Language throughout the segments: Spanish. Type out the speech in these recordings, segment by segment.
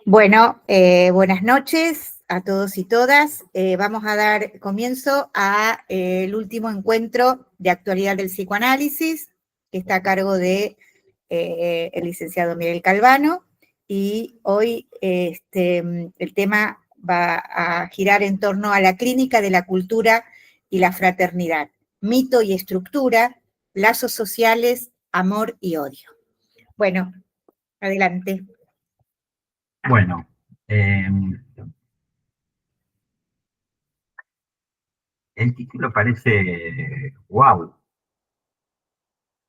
Bueno, buenas noches a todos y todas. Vamos a dar comienzo a el último encuentro de actualidad del psicoanálisis, que está a cargo de el licenciado Miguel Calvano, y hoy el tema va a girar en torno a la clínica de la cultura y la fraternidad, mito y estructura, lazos sociales, amor y odio. Bueno, adelante. Bueno, el título parece wow.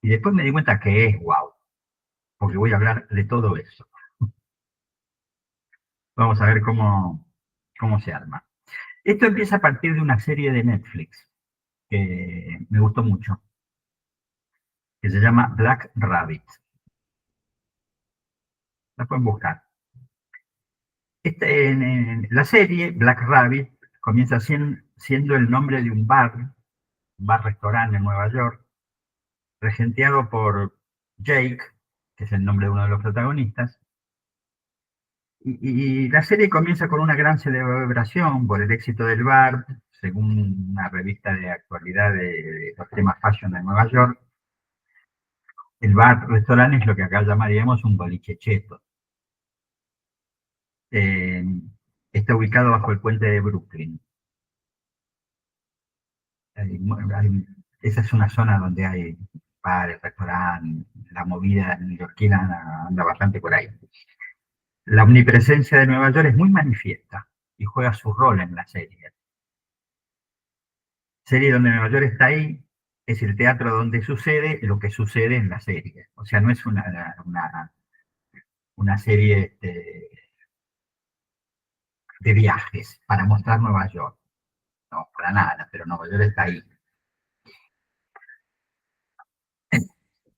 Y después me di cuenta que es wow, porque voy a hablar de todo eso. Vamos a ver cómo se arma. Esto empieza a partir de una serie de Netflix que me gustó mucho, que se llama Black Rabbit. La pueden buscar. En la serie, Black Rabbit, comienza siendo el nombre de un bar-restaurante en Nueva York, regenteado por Jake, que es el nombre de uno de los protagonistas. Y la serie comienza con una gran celebración por el éxito del bar, según una revista de actualidad de los temas fashion de Nueva York. El bar-restaurante es lo que acá llamaríamos un boliche cheto. Está ubicado bajo el puente de Brooklyn. Esa es una zona donde hay bares, restaurantes, la movida neoyorquina anda bastante por ahí. La omnipresencia de Nueva York es muy manifiesta y juega su rol en la serie. Serie donde Nueva York está ahí, es el teatro donde sucede lo que sucede en la serie. O sea, no es una serie de viajes para mostrar Nueva York. No, para nada, pero Nueva York está ahí.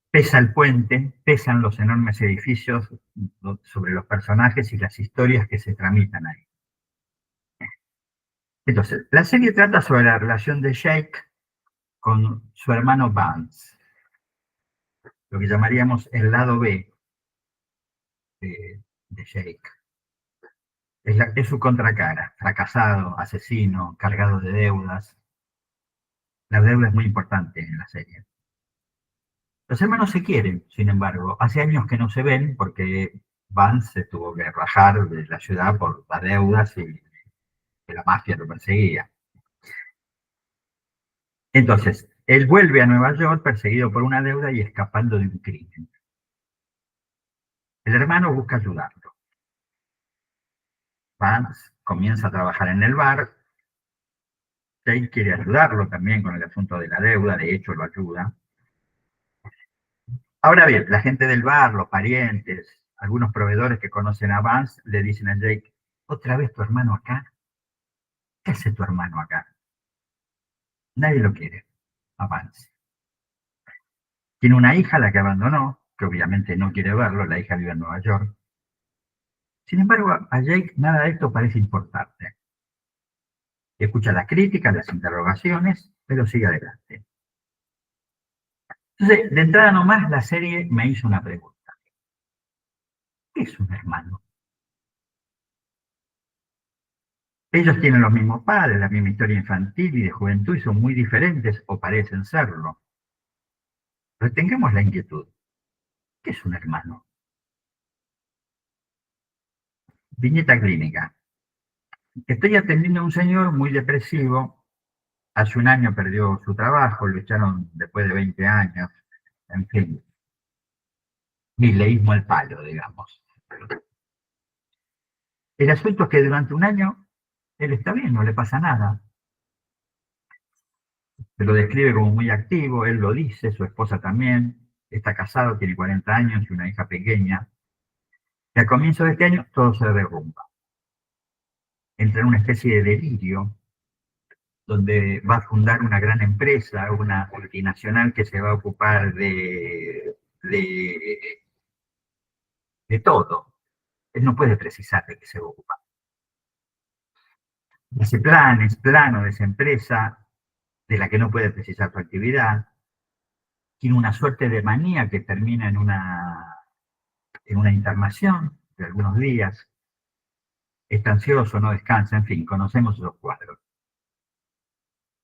Pesa el puente, pesan los enormes edificios sobre los personajes y las historias que se tramitan ahí. Entonces, la serie trata sobre la relación de Jake con su hermano Vance, lo que llamaríamos el lado B de Jake. Es su contracara, fracasado, asesino, cargado de deudas. La deuda es muy importante en la serie. Los hermanos se quieren, sin embargo. Hace años que no se ven porque Vance se tuvo que rajar de la ciudad por las deudas y que la mafia lo perseguía. Entonces, él vuelve a Nueva York perseguido por una deuda y escapando de un crimen. El hermano busca ayudarlo. Vance comienza a trabajar en el bar. Jake quiere ayudarlo también con el asunto de la deuda, de hecho lo ayuda. Ahora bien, la gente del bar, los parientes, algunos proveedores que conocen a Vance le dicen a Jake: ¿otra vez tu hermano acá? ¿Qué hace tu hermano acá? Nadie lo quiere, a Vance. Tiene una hija, la que abandonó, que obviamente no quiere verlo, la hija vive en Nueva York. Sin embargo, a Jake nada de esto parece importarle. Escucha las críticas, las interrogaciones, pero sigue adelante. Entonces, de entrada nomás, la serie me hizo una pregunta. ¿Qué es un hermano? Ellos tienen los mismos padres, la misma historia infantil y de juventud y son muy diferentes, o parecen serlo. Retengamos la inquietud. ¿Qué es un hermano? Viñeta clínica. Estoy atendiendo a un señor muy depresivo. Hace un año perdió su trabajo, lo echaron después de 20 años. En fin, mileísmo al palo, digamos. El asunto es que durante un año él está bien, no le pasa nada. Se lo describe como muy activo, él lo dice, su esposa también. Está casado, tiene 40 años y una hija pequeña. Y al comienzo de este año todo se derrumba. Entra en una especie de delirio donde va a fundar una gran empresa, una multinacional que se va a ocupar de todo. Él no puede precisar de qué se va a ocupar. Hace planos de esa empresa, de la que no puede precisar su actividad. Tiene una suerte de manía que termina en una internación. de algunos días, está ansioso, no descansa, en fin, conocemos esos cuadros.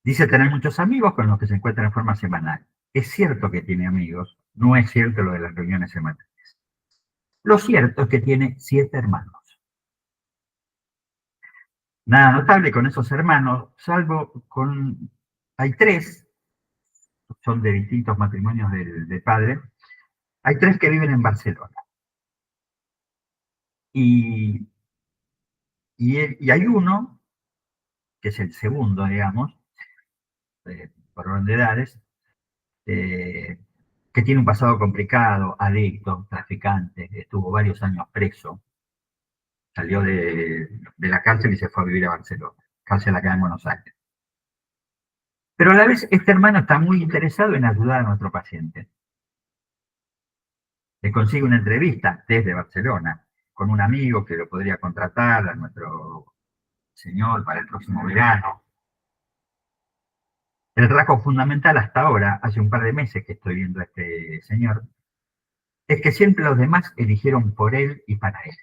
Dice tener muchos amigos con los que se encuentra en forma semanal. Es cierto que tiene amigos, no es cierto lo de las reuniones semanales. Lo cierto es que tiene 7 hermanos. Nada notable con esos hermanos, salvo con... Hay 3, son de distintos matrimonios del padre. Hay 3 que viven en Barcelona. Y hay uno, que es el segundo, digamos, por orden de edades, que tiene un pasado complicado, adicto, traficante, estuvo varios años preso, salió de la cárcel y se fue a vivir a Barcelona, cárcel acá en Buenos Aires. Pero a la vez, este hermano está muy interesado en ayudar a nuestro paciente. Le consigue una entrevista desde Barcelona con un amigo que lo podría contratar a nuestro señor para el próximo verano. El rasgo fundamental hasta ahora, hace un par de meses que estoy viendo a este señor, es que siempre los demás eligieron por él y para él.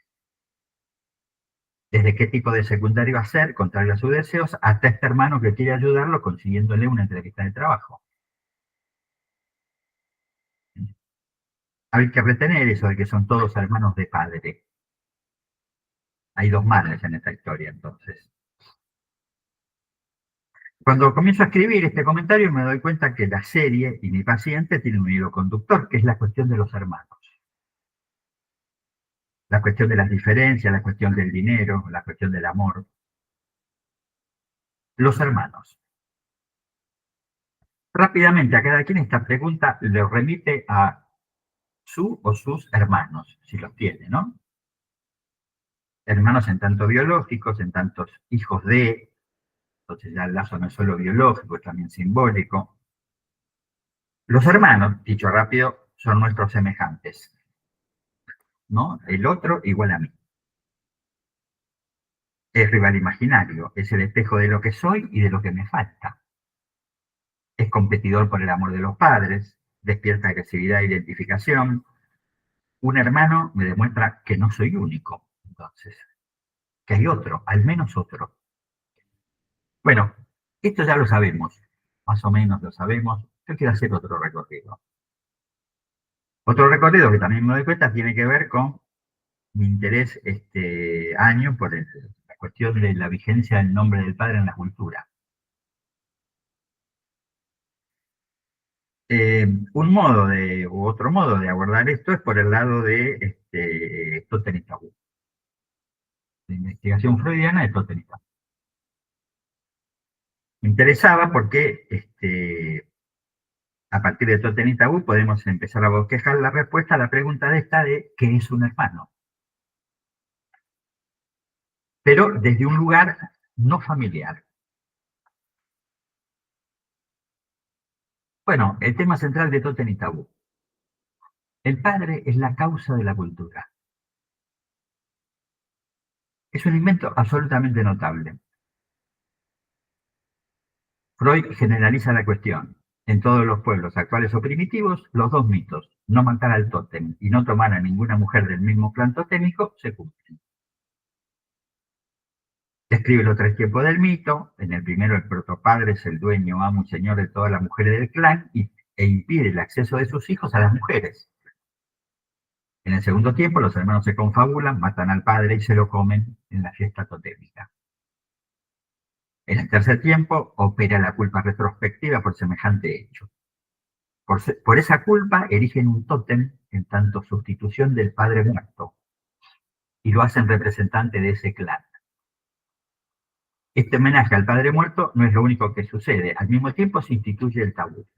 Desde qué tipo de secundario va a ser, contrario a sus deseos, hasta este hermano que quiere ayudarlo consiguiéndole una entrevista de trabajo. Hay que retener eso de que son todos hermanos de padre. Hay 2 madres en esta historia, entonces. Cuando comienzo a escribir este comentario me doy cuenta que la serie y mi paciente tienen un hilo conductor, que es la cuestión de los hermanos. La cuestión de las diferencias, la cuestión del dinero, la cuestión del amor. Los hermanos. Rápidamente a cada quien esta pregunta le remite a su o sus hermanos, si los tiene, ¿no? Hermanos en tanto biológicos, en tantos hijos de, entonces ya el lazo no es solo biológico, es también simbólico. Los hermanos, dicho rápido, son nuestros semejantes, ¿no? El otro igual a mí. Es rival imaginario, es el espejo de lo que soy y de lo que me falta. Es competidor por el amor de los padres, despierta agresividad e identificación. Un hermano me demuestra que no soy único, entonces, que hay otro, al menos otro. Bueno, esto ya lo sabemos, más o menos lo sabemos. Yo quiero hacer otro recorrido. Otro recorrido que también me doy cuenta tiene que ver con mi interés este año por la cuestión de la vigencia del nombre del padre en la cultura. Otro modo de abordar esto es por el lado de Totem y Tabú. La investigación freudiana de Totem y Tabú. Me interesaba porque a partir de Totem y Tabú podemos empezar a bosquejar la respuesta a la pregunta de ¿qué es un hermano? Pero desde un lugar no familiar. Bueno, el tema central de Totem y Tabú. El padre es la causa de la cultura. Es un invento absolutamente notable. Freud generaliza la cuestión. En todos los pueblos actuales o primitivos, los 2 mitos, no matar al tótem y no tomar a ninguna mujer del mismo clan totémico, se cumplen. Describe los 3 tiempos del mito. En el primero, el protopadre es el dueño, amo y señor de todas las mujeres del clan e impide el acceso de sus hijos a las mujeres. En el segundo tiempo, los hermanos se confabulan, matan al padre y se lo comen en la fiesta totémica. En el tercer tiempo, opera la culpa retrospectiva por semejante hecho. Por esa culpa, erigen un tótem en tanto sustitución del padre muerto y lo hacen representante de ese clan. Este homenaje al padre muerto no es lo único que sucede. Al mismo tiempo se instituye el tabú.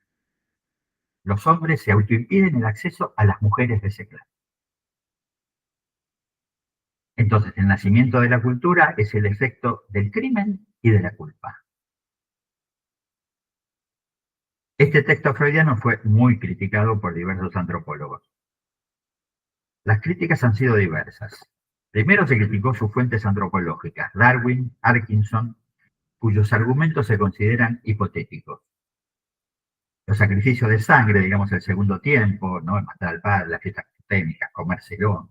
Los hombres se autoimpiden el acceso a las mujeres de ese clan. Entonces, el nacimiento de la cultura es el efecto del crimen y de la culpa. Este texto freudiano fue muy criticado por diversos antropólogos. Las críticas han sido diversas. Primero se criticó sus fuentes antropológicas, Darwin, Atkinson, cuyos argumentos se consideran hipotéticos. Los sacrificios de sangre, digamos el segundo tiempo, ¿no? Matar al padre, las fiestas totémicas, comérselo.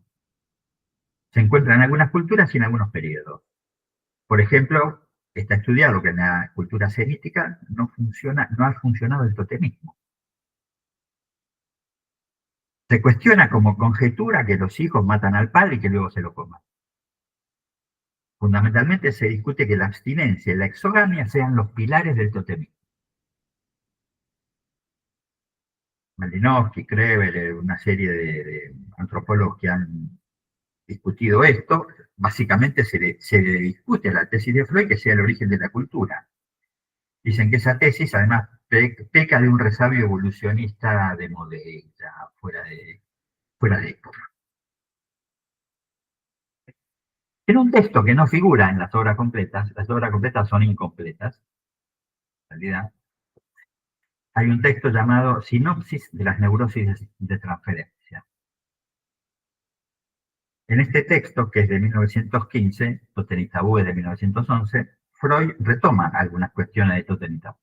Se encuentra en algunas culturas y en algunos periodos. Por ejemplo, está estudiado que en la cultura semítica no ha funcionado el totemismo. Se cuestiona como conjetura que los hijos matan al padre y que luego se lo coman. Fundamentalmente se discute que la abstinencia y la exogamia sean los pilares del totemismo. Malinowski, Kreber, una serie de antropólogos que han discutido esto, básicamente se discute la tesis de Freud que sea el origen de la cultura. Dicen que esa tesis además peca de un resabio evolucionista de modella, fuera de época. En un texto que no figura en las obras completas son incompletas, en realidad, hay un texto llamado Sinopsis de las neurosis de transferencia. En este texto, que es de 1915, Totenitabu es de 1911, Freud retoma algunas cuestiones de Totenitabu.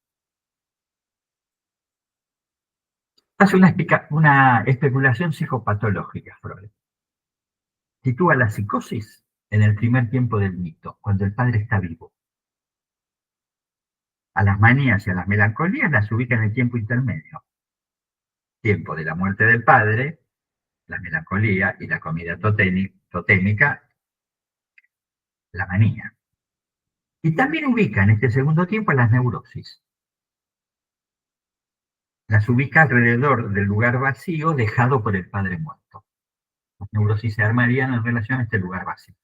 Hace una especulación psicopatológica, Freud. Sitúa la psicosis en el primer tiempo del mito, cuando el padre está vivo. A las manías y a las melancolías las ubica en el tiempo intermedio. Tiempo de la muerte del padre, la melancolía, y la comida totémica, la manía. Y también ubica en este segundo tiempo las neurosis. Las ubica alrededor del lugar vacío dejado por el padre muerto. Las neurosis se armarían en relación a este lugar vacío.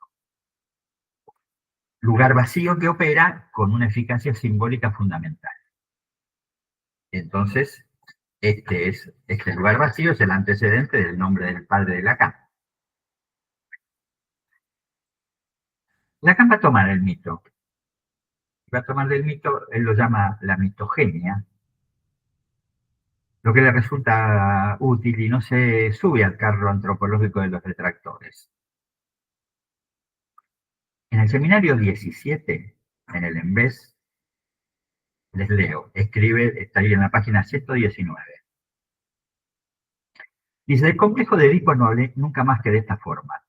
Lugar vacío que opera con una eficacia simbólica fundamental. Entonces, este lugar vacío es el antecedente del nombre del padre de Lacan. Lacan va a tomar el mito. Va a tomar del mito, él lo llama la mitogenia, lo que le resulta útil y no se sube al carro antropológico de los detractores. En el seminario 17, en el ENVES, les leo, está ahí en la página 119. Dice, el complejo de Edipo no hablé nunca más que de esta forma.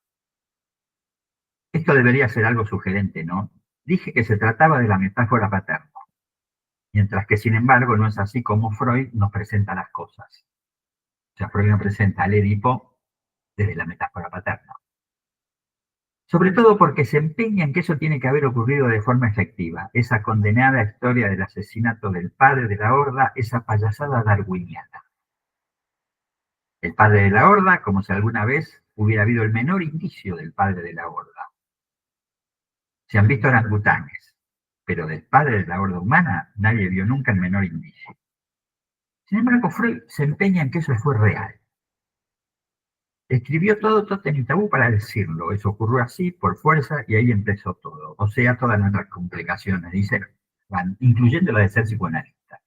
Esto debería ser algo sugerente, ¿no? Dije que se trataba de la metáfora paterna, mientras que, sin embargo, no es así como Freud nos presenta las cosas. O sea, Freud nos presenta al Edipo desde la metáfora paterna. Sobre todo porque se empeña en que eso tiene que haber ocurrido de forma efectiva. Esa condenada historia del asesinato del padre de la horda, esa payasada darwiniana. El padre de la horda, como si alguna vez hubiera habido el menor indicio del padre de la horda. Se han visto orangutanes, pero del padre de la horda humana nadie vio nunca el menor indicio. Sin embargo, Freud se empeña en que eso fue real. Escribió todo Totenitabu para decirlo, eso ocurrió así, por fuerza, y ahí empezó todo. O sea, todas nuestras complicaciones, dice, incluyendo la de ser psicoanalista.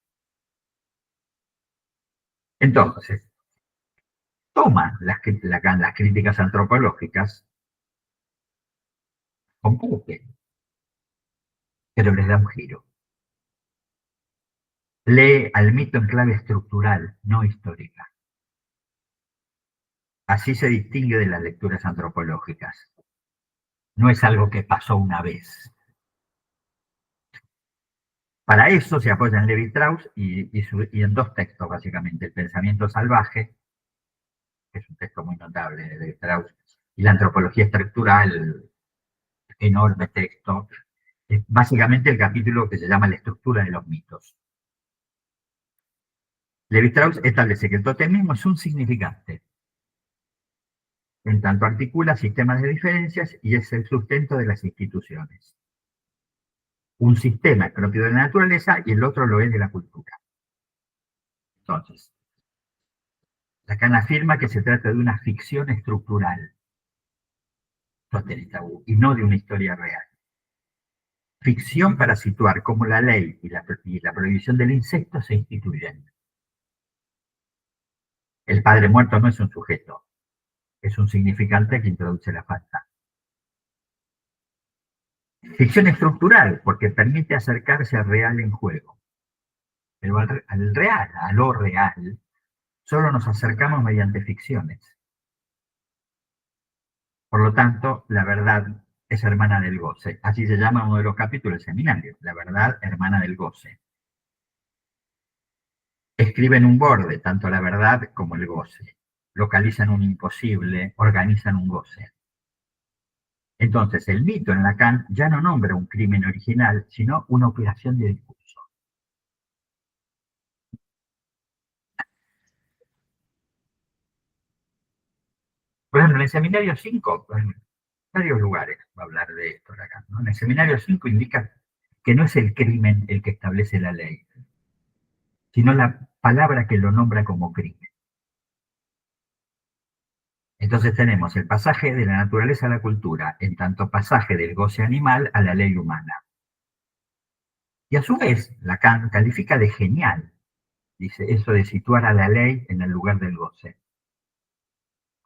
Entonces, toma las críticas antropológicas con Puque, pero les da un giro. Lee al mito en clave estructural, no histórica. Así se distingue de las lecturas antropológicas. No es algo que pasó una vez. Para eso se apoya en Levi-Strauss y en dos textos, básicamente. El pensamiento salvaje, que es un texto muy notable de Levi-Strauss, y la antropología estructural, enorme texto. Es básicamente el capítulo que se llama La estructura de los mitos. Levi-Strauss establece que el totemismo es un significante, en tanto articula sistemas de diferencias y es el sustento de las instituciones. Un sistema es propio de la naturaleza y el otro lo es de la cultura. Entonces, Lacan afirma que se trata de una ficción estructural, y no de una historia real. Ficción para situar cómo la ley y la prohibición del incesto se instituyen. El padre muerto no es un sujeto, es un significante que introduce la falta. Ficción estructural, porque permite acercarse al real en juego. Pero al real, a lo real, solo nos acercamos mediante ficciones. Por lo tanto, la verdad es hermana del goce. Así se llama uno de los capítulos del seminario, la verdad hermana del goce. Escriben un borde, tanto la verdad como el goce. Localizan un imposible, organizan un goce. Entonces, el mito en Lacan ya no nombra un crimen original, sino una operación de discurso. Por ejemplo, en el seminario 5, en varios lugares va a hablar de esto Lacan, ¿no? En el seminario 5 indica que no es el crimen el que establece la ley, sino la palabra que lo nombra como crimen. Entonces tenemos el pasaje de la naturaleza a la cultura, en tanto pasaje del goce animal a la ley humana. Y a su vez, Lacan califica de genial, dice, eso de situar a la ley en el lugar del goce,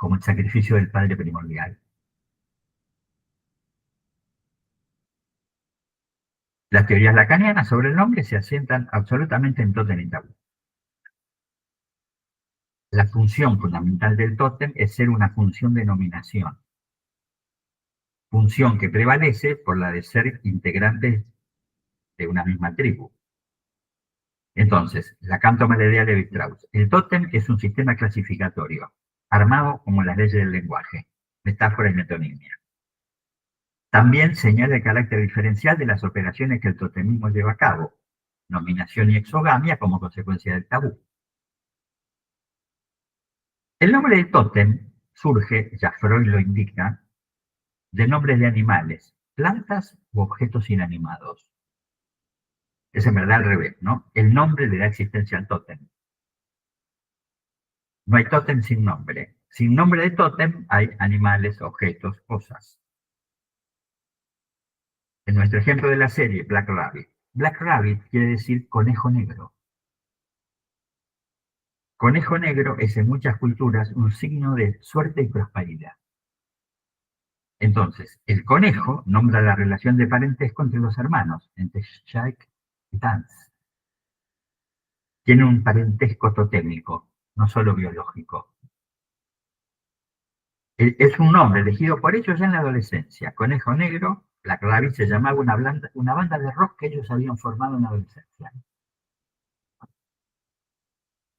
como el sacrificio del padre primordial. Las teorías lacanianas sobre el nombre se asientan absolutamente en tótem y tabú. La función fundamental del tótem es ser una función de nominación, función que prevalece por la de ser integrantes de una misma tribu. Entonces, Lacan toma la idea de Levi-Strauss. El tótem es un sistema clasificatorio, armado como las leyes del lenguaje, metáfora y metonimia. También señala el carácter diferencial de las operaciones que el totemismo lleva a cabo, nominación y exogamia como consecuencia del tabú. El nombre de tótem surge, ya Freud lo indica, de nombres de animales, plantas u objetos inanimados. Es en verdad al revés, ¿no? El nombre le da existencia al tótem. No hay tótem sin nombre. Sin nombre de tótem hay animales, objetos, cosas. En nuestro ejemplo de la serie, Black Rabbit. Black Rabbit quiere decir conejo negro. Conejo negro es en muchas culturas un signo de suerte y prosperidad. Entonces, el conejo nombra la relación de parentesco entre los hermanos, entre Shake y Dance. Tiene un parentesco totémico, no solo biológico. Es un nombre elegido por ellos ya en la adolescencia. Conejo negro, Black Rabbit se llamaba una banda de rock que ellos habían formado en la adolescencia.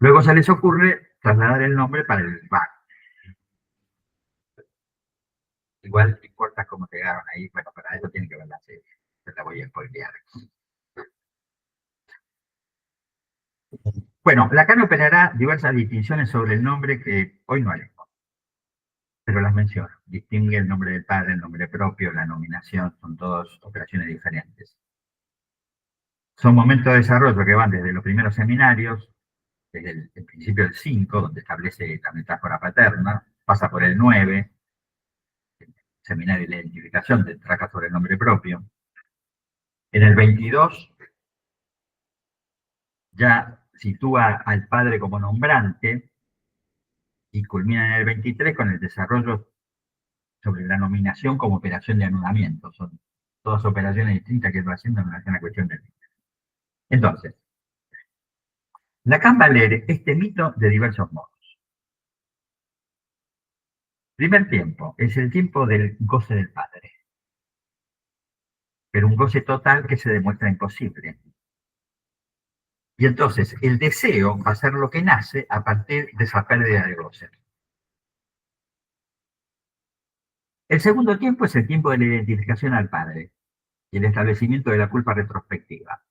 Luego se les ocurre trasladar el nombre para el bar. Igual no importa cómo llegaron ahí, bueno, para eso tienen que ver la serie. Se la voy a spoilear. Bueno, Lacan operará diversas distinciones sobre el nombre que hoy no haremos, pero las menciono. Distingue el nombre del padre, el nombre propio, la nominación, son todas operaciones diferentes. Son momentos de desarrollo que van desde los primeros seminarios, desde el principio del 5, donde establece la metáfora paterna, pasa por el 9, el seminario de la identificación, que trata sobre el nombre propio. En el 22 ya sitúa al padre como nombrante y culmina en el 23 con el desarrollo sobre la nominación como operación de anudamiento. Son todas operaciones distintas que va haciendo en relación a la cuestión del mito. Entonces, Lacan va a leer este mito de diversos modos. Primer tiempo, es el tiempo del goce del padre, pero un goce total que se demuestra imposible. Y entonces el deseo va a ser lo que nace a partir de esa pérdida de goce. El segundo tiempo es el tiempo de la identificación al padre y el establecimiento de la culpa retrospectiva.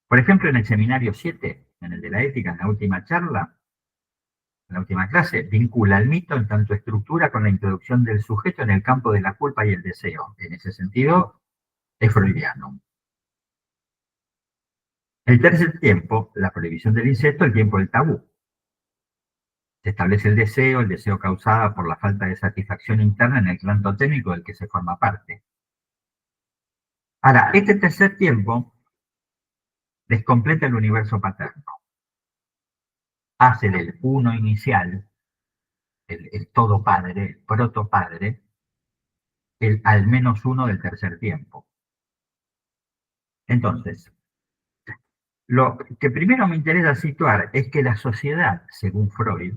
Por ejemplo, en el seminario 7, en el de la ética, en la última charla, en la última clase, vincula el mito en tanto estructura con la introducción del sujeto en el campo de la culpa y el deseo. En ese sentido, es freudiano. El tercer tiempo, la prohibición del incesto, el tiempo del tabú. Se establece el deseo causado por la falta de satisfacción interna en el clan totémico del que se forma parte. Ahora, este tercer tiempo descompleta el universo paterno. Hace del uno inicial, el todo padre, el proto padre, el al menos uno del tercer tiempo. Entonces, lo que primero me interesa situar es que la sociedad, según Freud,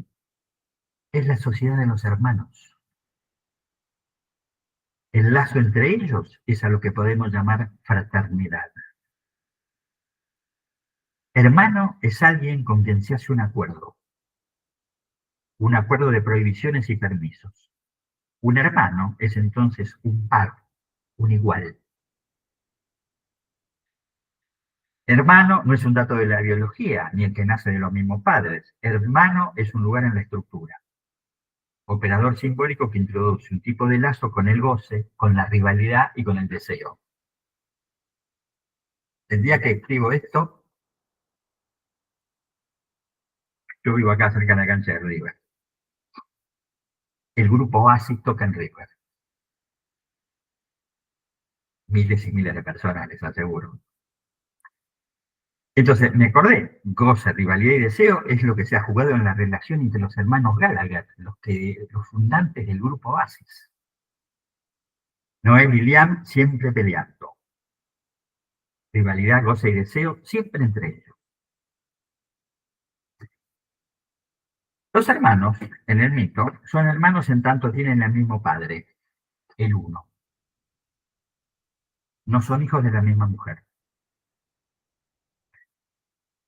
es la sociedad de los hermanos. El lazo entre ellos es a lo que podemos llamar fraternidad. Hermano es alguien con quien se hace un acuerdo de prohibiciones y permisos. Un hermano es entonces un par, un igual. Hermano no es un dato de la biología, ni el que nace de los mismos padres. Hermano es un lugar en la estructura. Operador simbólico que introduce un tipo de lazo con el goce, con la rivalidad y con el deseo. El día que escribo esto, yo vivo acá cerca de la cancha de River. El grupo Oasis toca en River. Miles y miles de personas, les aseguro. Entonces, me acordé, goce, rivalidad y deseo es lo que se ha jugado en la relación entre los hermanos Gallagher, los fundantes del grupo Oasis. Noel y Liam siempre peleando. Rivalidad, goce y deseo siempre entre ellos. Los hermanos, en el mito, son hermanos en tanto tienen el mismo padre, el uno. No son hijos de la misma mujer.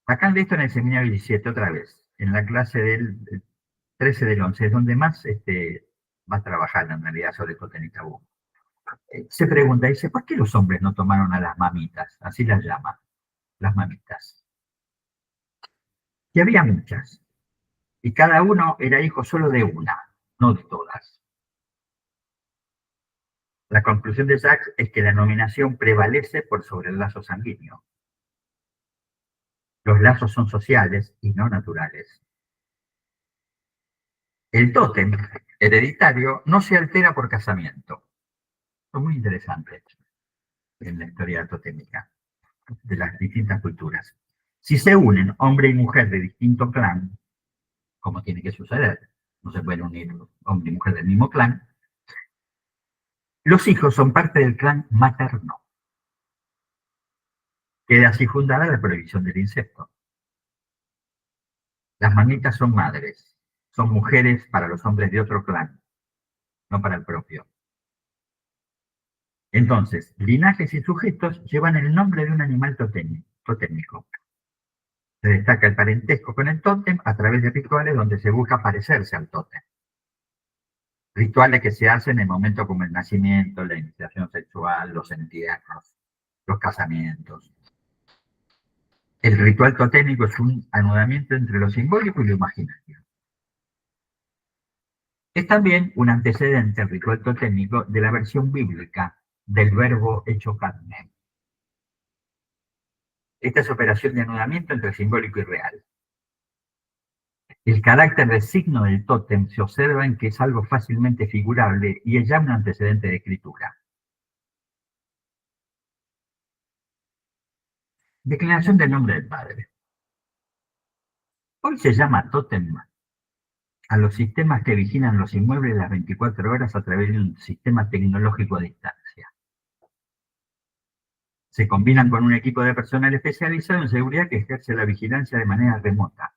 Acá de esto en el seminario 17, otra vez, en la clase del 13 del 11, es donde más va a trabajar en realidad sobre Totem y Tabú. Se pregunta, dice, ¿por qué los hombres no tomaron a las mamitas? Así las llama, las mamitas. Y había muchas. Y cada uno era hijo solo de una, no de todas. La conclusión de Jacques es que la nominación prevalece por sobre el lazo sanguíneo. Los lazos son sociales y no naturales. El tótem hereditario no se altera por casamiento. Es muy interesante en la historia totémica de las distintas culturas. Si se unen hombre y mujer de distinto clan, como tiene que suceder, no se pueden unir hombre y mujer del mismo clan, los hijos son parte del clan materno. Queda así fundada la prohibición del incesto. Las mamitas son madres, son mujeres para los hombres de otro clan, no para el propio. Entonces, linajes y sujetos llevan el nombre de un animal totémico. Se destaca el parentesco con el tótem a través de rituales donde se busca parecerse al tótem. Rituales que se hacen en momentos como el nacimiento, la iniciación sexual, los entierros, los casamientos. El ritual totémico es un anudamiento entre lo simbólico y lo imaginario. Es también un antecedente, el ritual totémico, de la versión bíblica del verbo hecho carne. Esta es operación de anudamiento entre simbólico y real. El carácter de signo del tótem se observa en que es algo fácilmente figurable y es ya un antecedente de escritura. Declinación del nombre del padre. Hoy se llama tótem a los sistemas que vigilan los inmuebles las 24 horas a través de un sistema tecnológico a distancia. Se combinan con un equipo de personal especializado en seguridad que ejerce la vigilancia de manera remota.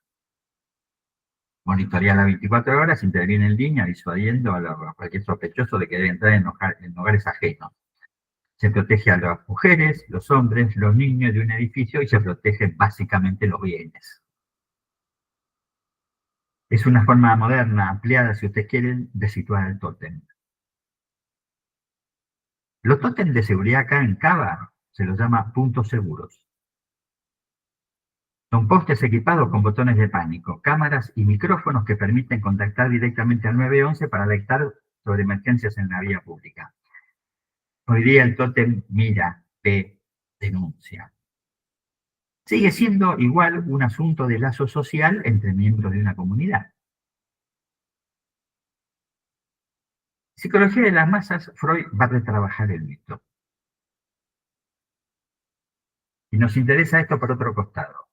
Monitorea las 24 horas, interviene en línea disuadiendo a cualquier sospechoso de querer entrar en hogares ajenos. Se protege a las mujeres, los hombres, los niños de un edificio y se protegen básicamente los bienes. Es una forma moderna, ampliada, si ustedes quieren, de situar el tótem. Los tótems de seguridad acá en Cava se los llama puntos seguros. Son postes equipados con botones de pánico, cámaras y micrófonos que permiten contactar directamente al 911 para alertar sobre emergencias en la vía pública. Hoy día el tótem mira, ve, denuncia. Sigue siendo igual un asunto de lazo social entre miembros de una comunidad. Psicología de las masas, Freud va a retrabajar el mito. Y nos interesa esto por otro costado.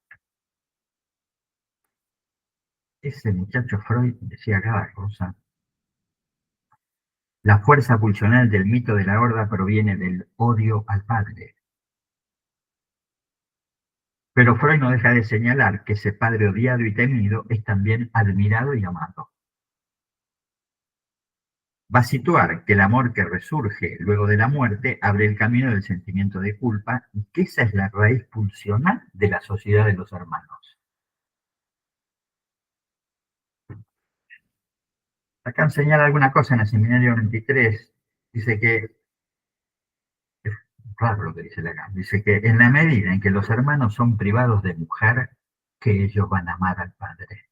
Ese muchacho Freud decía cada cosa. La fuerza pulsional del mito de la horda proviene del odio al padre. Pero Freud no deja de señalar que ese padre odiado y temido es también admirado y amado. va a situar que el amor que resurge luego de la muerte abre el camino del sentimiento de culpa y que esa es la raíz pulsional de la sociedad de los hermanos. Acá señala alguna cosa en el seminario 23, dice que, es raro lo que dice Lacan, dice que en la medida en que los hermanos son privados de mujer, que ellos van a amar al padre.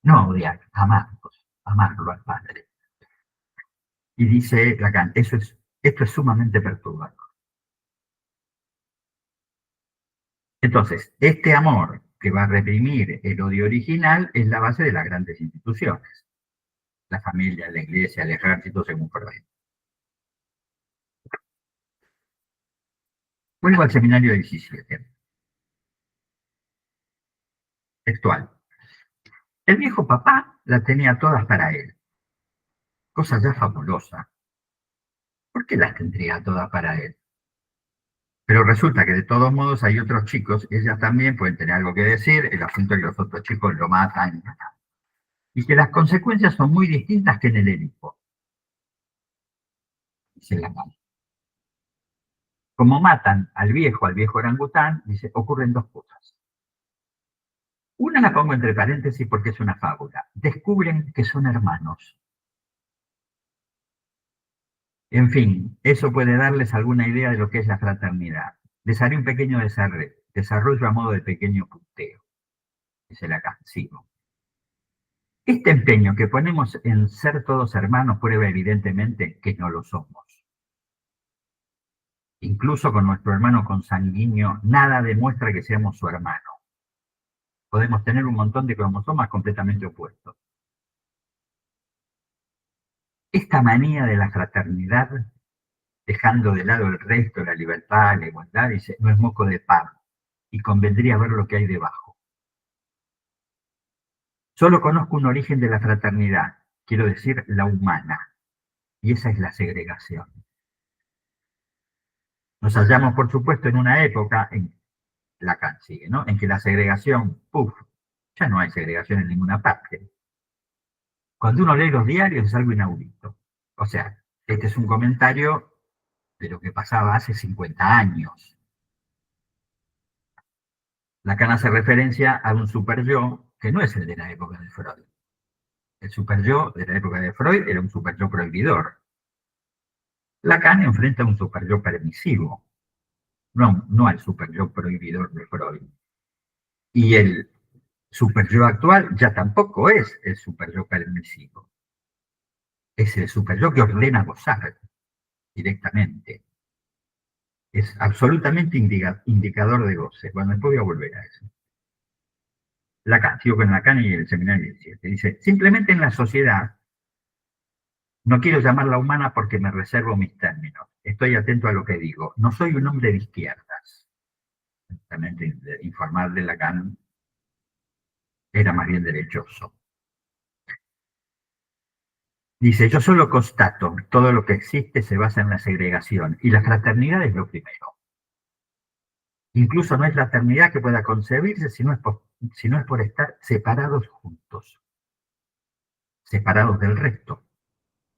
No odiar, amarlo al padre. Y dice Lacan, esto es sumamente perturbador. Entonces, este amor que va a reprimir el odio original es la base de las grandes instituciones. La familia, la iglesia, el ejército, según Freud. Vuelvo al seminario 17. Textual. El viejo papá la tenía todas para él. Cosa ya fabulosa. ¿Por qué las tendría todas para él? Pero resulta que de todos modos hay otros chicos, ellas también pueden tener algo que decir, el asunto es que los otros chicos lo matan, y que las consecuencias son muy distintas que en el Edipo. Dice Lacan. Como matan al viejo orangután, dice, ocurren dos cosas. Una la pongo entre paréntesis porque es una fábula. Descubren que son hermanos. En fin, eso puede darles alguna idea de lo que es la fraternidad. Les haré un pequeño desarrollo a modo de pequeño punteo. Dice Lacan, sigo. Este empeño que ponemos en ser todos hermanos prueba evidentemente que no lo somos. Incluso con nuestro hermano consanguíneo, nada demuestra que seamos su hermano. Podemos tener un montón de cromosomas completamente opuestos. Esta manía de la fraternidad, dejando de lado el resto, la libertad, la igualdad, dice, no es moco de pan, y convendría ver lo que hay debajo. Solo conozco un origen de la fraternidad, quiero decir, la humana, y esa es la segregación. Nos hallamos, por supuesto, en una época, en Lacan sigue, ¿no?, en que la segregación, ya no hay segregación en ninguna parte. Cuando uno lee los diarios es algo inaudito. O sea, este es un comentario de lo que pasaba hace 50 años. Lacan hace referencia a un superyo que no es el de la época de Freud. El superyo de la época de Freud era un superyo prohibidor. Lacan enfrenta a un superyo permisivo, no al superyo prohibidor de Freud. Y el superyo actual ya tampoco es el superyo permisivo. Es el superyo que ordena gozar directamente. Es absolutamente indicador de goce. Bueno, después voy a volver a eso. Lacan, sigo con Lacan y el seminario 17. Dice, simplemente en la sociedad, no quiero llamarla humana porque me reservo mis términos. Estoy atento a lo que digo. No soy un hombre de izquierdas. Exactamente, informal de Lacan era más bien derechoso. Dice, yo solo constato, todo lo que existe se basa en la segregación y la fraternidad es lo primero. Incluso no es la fraternidad que pueda concebirse si no es por estar separados juntos, separados del resto.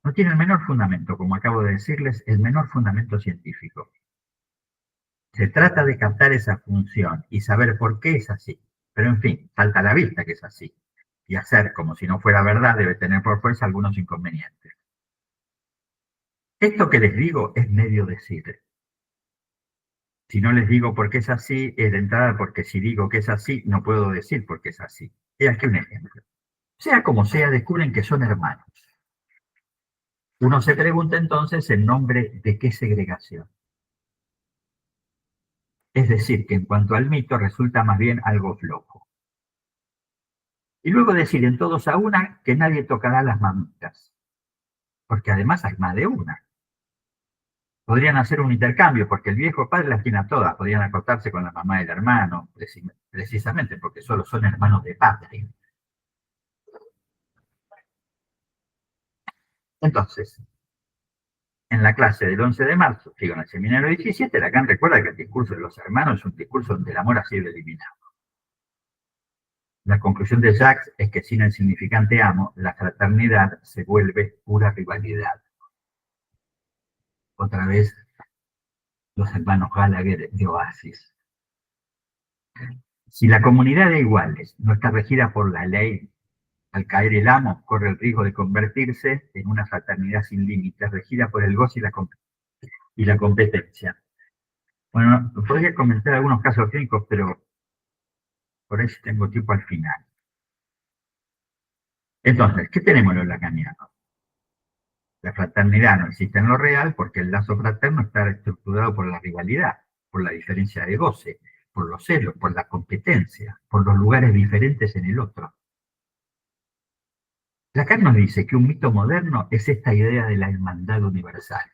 No tiene el menor fundamento, como acabo de decirles, el menor fundamento científico. Se trata de captar esa función y saber por qué es así. Pero en fin, salta a la vista que es así. Y hacer como si no fuera verdad debe tener por fuerza algunos inconvenientes. Esto que les digo es medio decir. Si no les digo por qué es así, es de entrada porque si digo que es así, no puedo decir por qué es así. He aquí un ejemplo. Sea como sea, descubren que son hermanos. Uno se pregunta entonces en nombre de qué segregación. Es decir, que en cuanto al mito resulta más bien algo flojo. Y luego deciden todos a una que nadie tocará las mamitas, porque además hay más de una. Podrían hacer un intercambio, porque el viejo padre las tiene a todas, podrían acostarse con la mamá del hermano, precisamente porque solo son hermanos de padre. Entonces, en la clase del 11 de marzo, digo en el seminario 17, Lacan recuerda que el discurso de los hermanos es un discurso donde el amor ha sido eliminado. La conclusión de Jacques es que sin el significante amo, la fraternidad se vuelve pura rivalidad. Otra vez, los hermanos Gallagher de Oasis. Si la comunidad de iguales no está regida por la ley, al caer el amo corre el riesgo de convertirse en una fraternidad sin límites, regida por el goce y la competencia. Bueno, podría comentar algunos casos clínicos, pero por ahí si tengo tiempo al final. Entonces, ¿qué tenemos los lacanianos? La fraternidad no existe en lo real porque el lazo fraterno está estructurado por la rivalidad, por la diferencia de goce, por los celos, por la competencia, por los lugares diferentes en el otro. Lacan nos dice que un mito moderno es esta idea de la hermandad universal.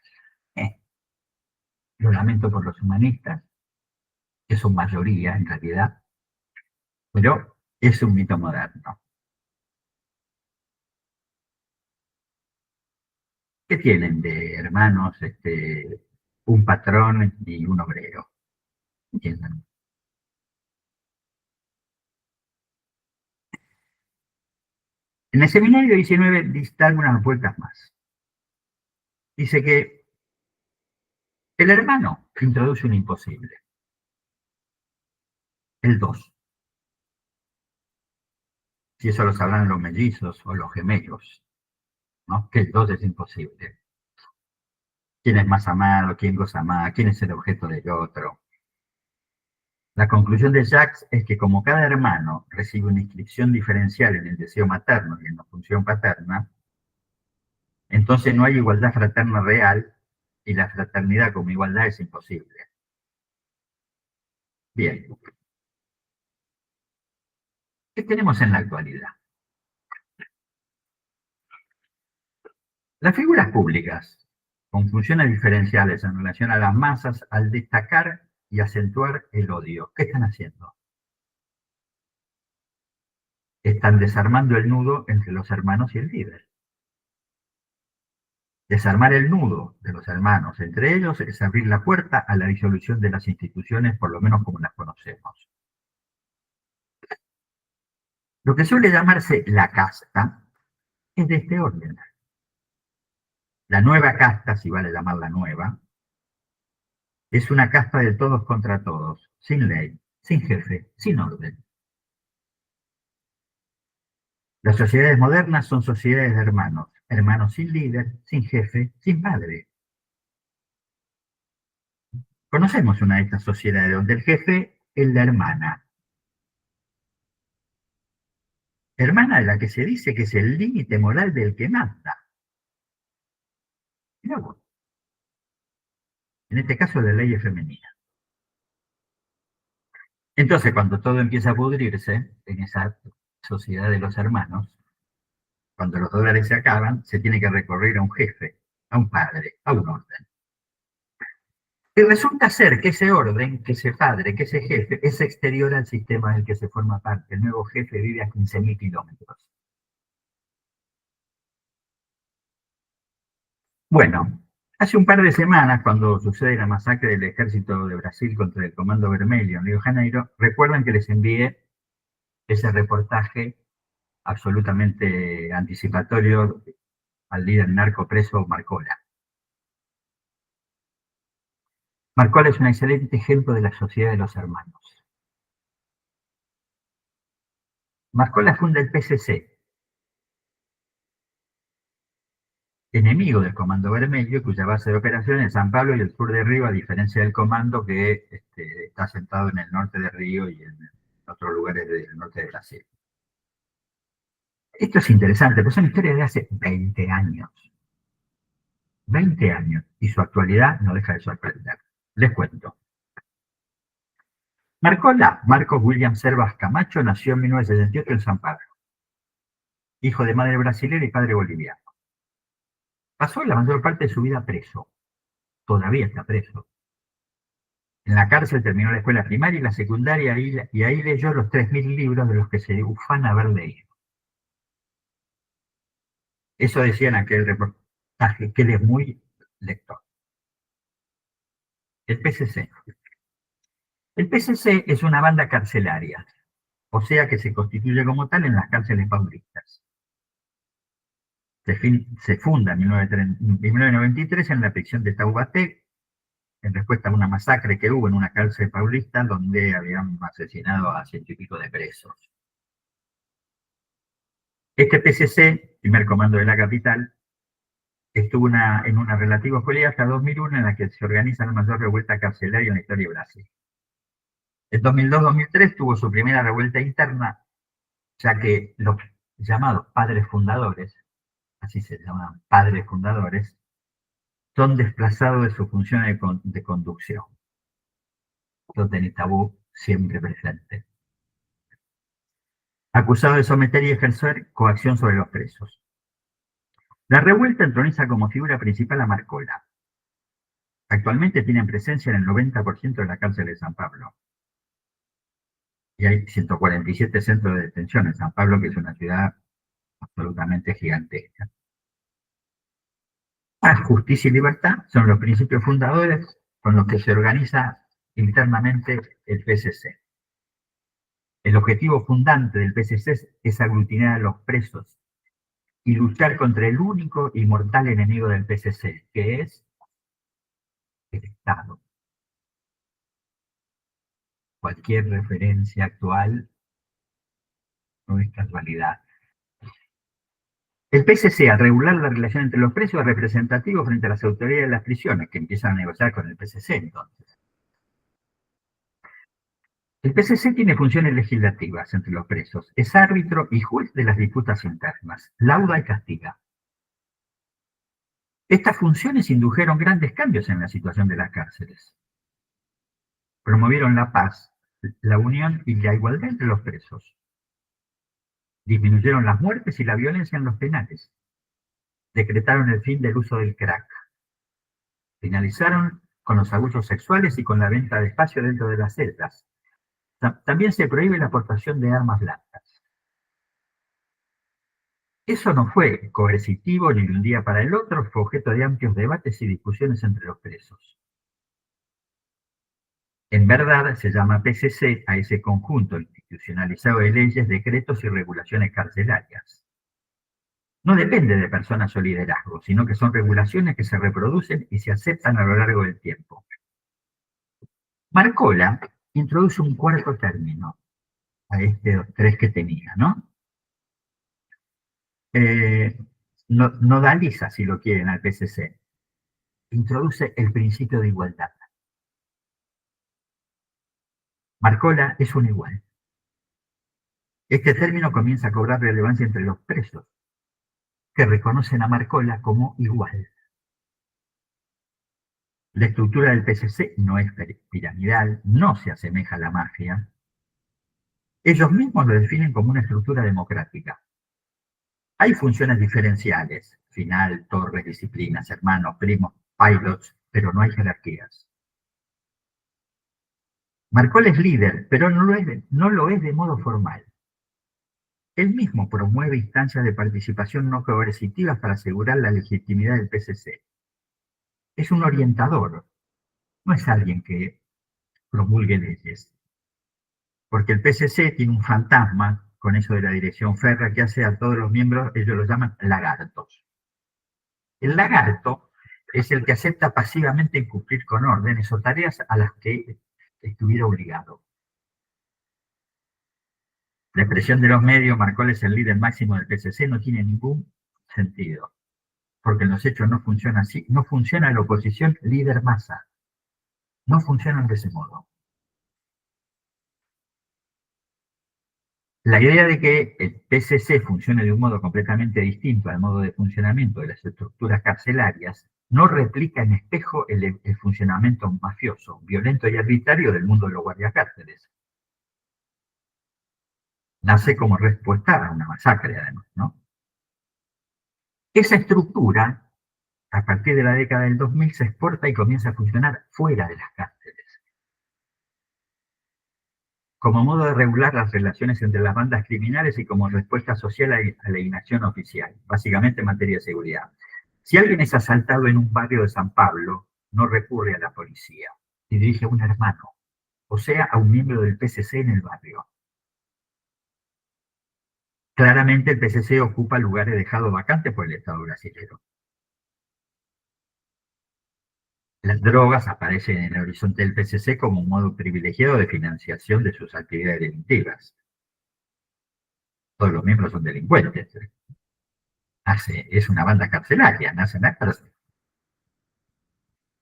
Lo lamento por los humanistas, que son mayoría en realidad, pero es un mito moderno. ¿Qué tienen de hermanos un patrón y un obrero? ¿Entienden? En el seminario 19 da algunas vueltas más. Dice que el hermano introduce un imposible. El 2. Si eso lo sabrán los mellizos o los gemelos, ¿no? Que el 2 es imposible. ¿Quién es más amado? ¿Quién goza más? ¿Quién es el objeto del otro? La conclusión de Jacques es que como cada hermano recibe una inscripción diferencial en el deseo materno y en la función paterna, entonces no hay igualdad fraterna real y la fraternidad como igualdad es imposible. Bien. ¿Qué tenemos en la actualidad? Las figuras públicas, con funciones diferenciales en relación a las masas, al destacar y acentuar el odio, ¿qué están haciendo? Están desarmando el nudo entre los hermanos y el líder. Desarmar el nudo de los hermanos entre ellos es abrir la puerta a la disolución de las instituciones, por lo menos como las conocemos. Lo que suele llamarse la casta es de este orden. La nueva casta, si vale llamarla nueva, es una casta de todos contra todos, sin ley, sin jefe, sin orden. Las sociedades modernas son sociedades de hermanos, hermanos sin líder, sin jefe, sin padre. Conocemos una de estas sociedades donde el jefe es la hermana. Hermana de la que se dice que es el límite moral del que manda. Mirá vos. En este caso la ley es femenina. Entonces, cuando todo empieza a pudrirse en esa sociedad de los hermanos, cuando los dólares se acaban, se tiene que recurrir a un jefe, a un padre, a un orden. Y resulta ser que ese orden, que ese padre, que ese jefe, es exterior al sistema del que se forma parte. El nuevo jefe vive a 15.000 kilómetros. Bueno, hace un par de semanas, cuando sucede la masacre del ejército de Brasil contra el Comando Vermelho en Río de Janeiro, recuerdan que les envié ese reportaje absolutamente anticipatorio al líder narco preso Marcola. Marcola es un excelente ejemplo de la sociedad de los hermanos. Marcola funda el PCC, enemigo del Comando Vermelho, cuya base de operaciones es San Pablo y el sur de Río, a diferencia del comando que está sentado en el norte de Río y en otros lugares del norte de Brasil. Esto es interesante, porque son historias de hace 20 años. 20 años, y su actualidad no deja de sorprender. Les cuento. Marcola, Marcos William Servas Camacho, nació en 1978 en San Pablo. Hijo de madre brasilera y padre boliviano. Pasó la mayor parte de su vida preso. Todavía está preso. En la cárcel terminó la escuela primaria y la secundaria y ahí leyó los 3.000 libros de los que se ufana haber leído. Eso decía en aquel reportaje, que él es muy lector. El PCC. El PCC es una banda carcelaria, o sea que se constituye como tal en las cárceles paulistas. Se funda en 1993 en la prisión de Taubaté, en respuesta a una masacre que hubo en una cárcel paulista donde habían asesinado a 100 y pico de presos. Este PCC, primer comando de la capital, estuvo en una relativa oscuridad hasta 2001, en la que se organiza la mayor revuelta carcelaria en la historia de Brasil. En 2002-2003 tuvo su primera revuelta interna, ya que los llamados padres fundadores, así se llaman padres fundadores, son desplazados de su función de conducción. Entonces, el tabú siempre presente. Acusado de someter y ejercer coacción sobre los presos. La revuelta entroniza como figura principal a Marcola. Actualmente tienen presencia en el 90% de la cárcel de San Pablo. Y hay 147 centros de detención en San Pablo, que es una ciudad absolutamente gigantesca. Paz, justicia y libertad son los principios fundadores con los que se organiza internamente el PCC. El objetivo fundante del PCC es aglutinar a los presos y luchar contra el único y mortal enemigo del PCC, que es el Estado. Cualquier referencia actual no es casualidad. El PCC, al regular la relación entre los presos, es representativo frente a las autoridades de las prisiones, que empiezan a negociar con el PCC entonces. El PCC tiene funciones legislativas entre los presos. Es árbitro y juez de las disputas internas. Lauda y castiga. Estas funciones indujeron grandes cambios en la situación de las cárceles. Promovieron la paz, la unión y la igualdad entre los presos. Disminuyeron las muertes y la violencia en los penales. Decretaron el fin del uso del crack. Finalizaron con los abusos sexuales y con la venta de espacio dentro de las celdas. También se prohíbe la aportación de armas blancas. Eso no fue coercitivo ni de un día para el otro, fue objeto de amplios debates y discusiones entre los presos. En verdad, se llama PCC a ese conjunto institucionalizado de leyes, decretos y regulaciones carcelarias. No depende de personas o liderazgos, sino que son regulaciones que se reproducen y se aceptan a lo largo del tiempo. Marcola introduce un cuarto término a estos tres que tenía, ¿no? Nodaliza, si lo quieren, al PCC. Introduce el principio de igualdad. Marcola es un igual. Este término comienza a cobrar relevancia entre los presos, que reconocen a Marcola como igual. La estructura del PCC no es piramidal, no se asemeja a la mafia. Ellos mismos lo definen como una estructura democrática. Hay funciones diferenciales, final, torres, disciplinas, hermanos, primos, pilots, pero no hay jerarquías. Marcola es líder, pero no lo es de modo formal. Él mismo promueve instancias de participación no coercitivas para asegurar la legitimidad del PCC. Es un orientador, no es alguien que promulgue leyes. Porque el PCC tiene un fantasma, con eso de la dirección férrea, que hace a todos los miembros, ellos los llaman lagartos. El lagarto es el que acepta pasivamente incumplir con órdenes o tareas a las que estuviera obligado. La expresión de los medios, Marcola es el líder máximo del PCC, no tiene ningún sentido. Porque en los hechos no funciona así. No funciona la oposición líder masa. No funcionan de ese modo. La idea de que el PCC funcione de un modo completamente distinto al modo de funcionamiento de las estructuras carcelarias no replica en espejo el funcionamiento mafioso, violento y arbitrario del mundo de los guardiacárceles. Nace como respuesta a una masacre, además, ¿no? Esa estructura, a partir de la década del 2000, se exporta y comienza a funcionar fuera de las cárceles. Como modo de regular las relaciones entre las bandas criminales y como respuesta social a la inacción oficial, básicamente en materia de seguridad. Si alguien es asaltado en un barrio de San Pablo, no recurre a la policía, se dirige a un hermano, o sea, a un miembro del PCC en el barrio. Claramente el PCC ocupa lugares dejados vacantes por el Estado brasileño. Las drogas aparecen en el horizonte del PCC como un modo privilegiado de financiación de sus actividades delictivas. Todos los miembros son delincuentes. Es una banda carcelaria, nace en la cárcel.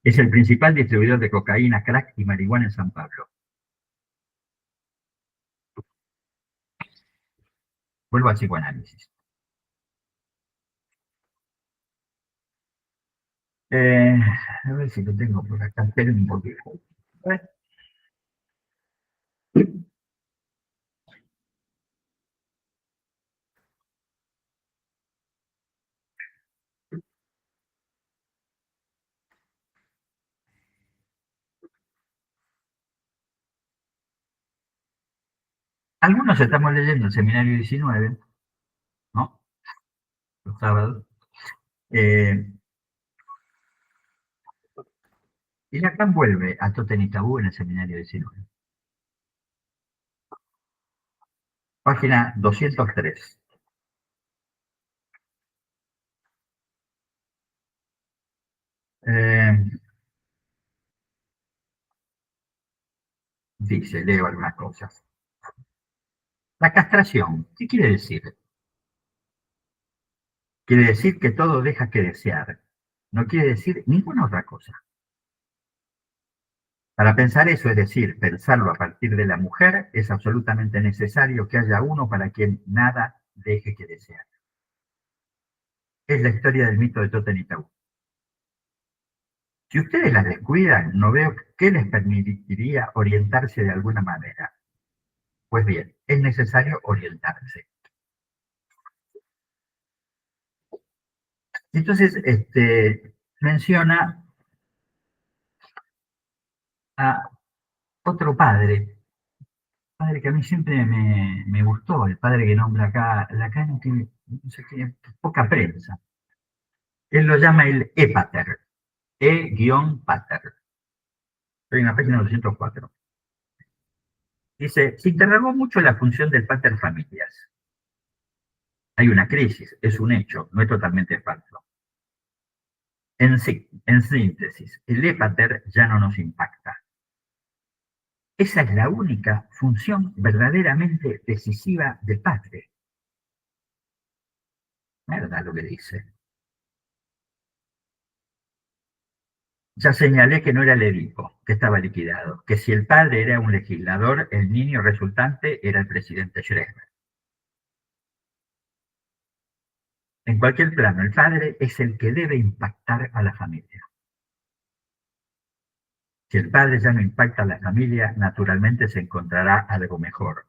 Es el principal distribuidor de cocaína, crack y marihuana en San Pablo. Vuelvo al psicoanálisis. A ver si lo tengo por acá, esperen un poquito. Algunos estamos leyendo el seminario 19, ¿no? Los sábados. Y Lacan vuelve a Totem y Tabú en el seminario 19. Página 203. Dice, leo algunas cosas. La castración, ¿qué quiere decir? Quiere decir que todo deja que desear. No quiere decir ninguna otra cosa. Para pensar eso, es decir, pensarlo a partir de la mujer, es absolutamente necesario que haya uno para quien nada deje que desear. Es la historia del mito de Totem y Tabú. Si ustedes las descuidan, no veo qué les permitiría orientarse de alguna manera. Pues bien, es necesario orientarse. Entonces, menciona a otro padre que a mí siempre me gustó, el padre que nombra acá, Lacan tiene, no sé qué, poca prensa. Él lo llama el E-Pater, E-Pater. Estoy en la página 204. Dice, se interrogó mucho la función del pater familias. Hay una crisis, es un hecho, no es totalmente falso. En síntesis, el E-Pater ya no nos impacta. Esa es la única función verdaderamente decisiva del padre. ¿Verdad lo que dice? Ya señalé que no era el Edipo, que estaba liquidado, que si el padre era un legislador, el niño resultante era el presidente Schroeder. En cualquier plano, el padre es el que debe impactar a la familia. Si el padre ya no impacta a la familia, naturalmente se encontrará algo mejor.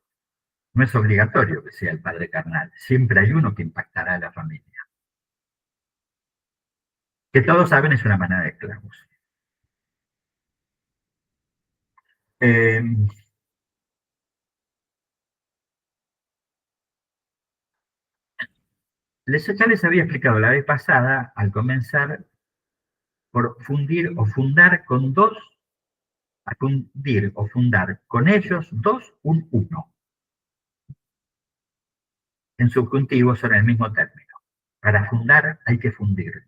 No es obligatorio que sea el padre carnal, siempre hay uno que impactará a la familia. Que todos saben es una manada de esclavos. Eh, ya les había explicado la vez pasada, al comenzar, por fundir o fundar con dos, a fundir o fundar con ellos dos, un uno. En subjuntivo son el mismo término. Para fundar hay que fundir.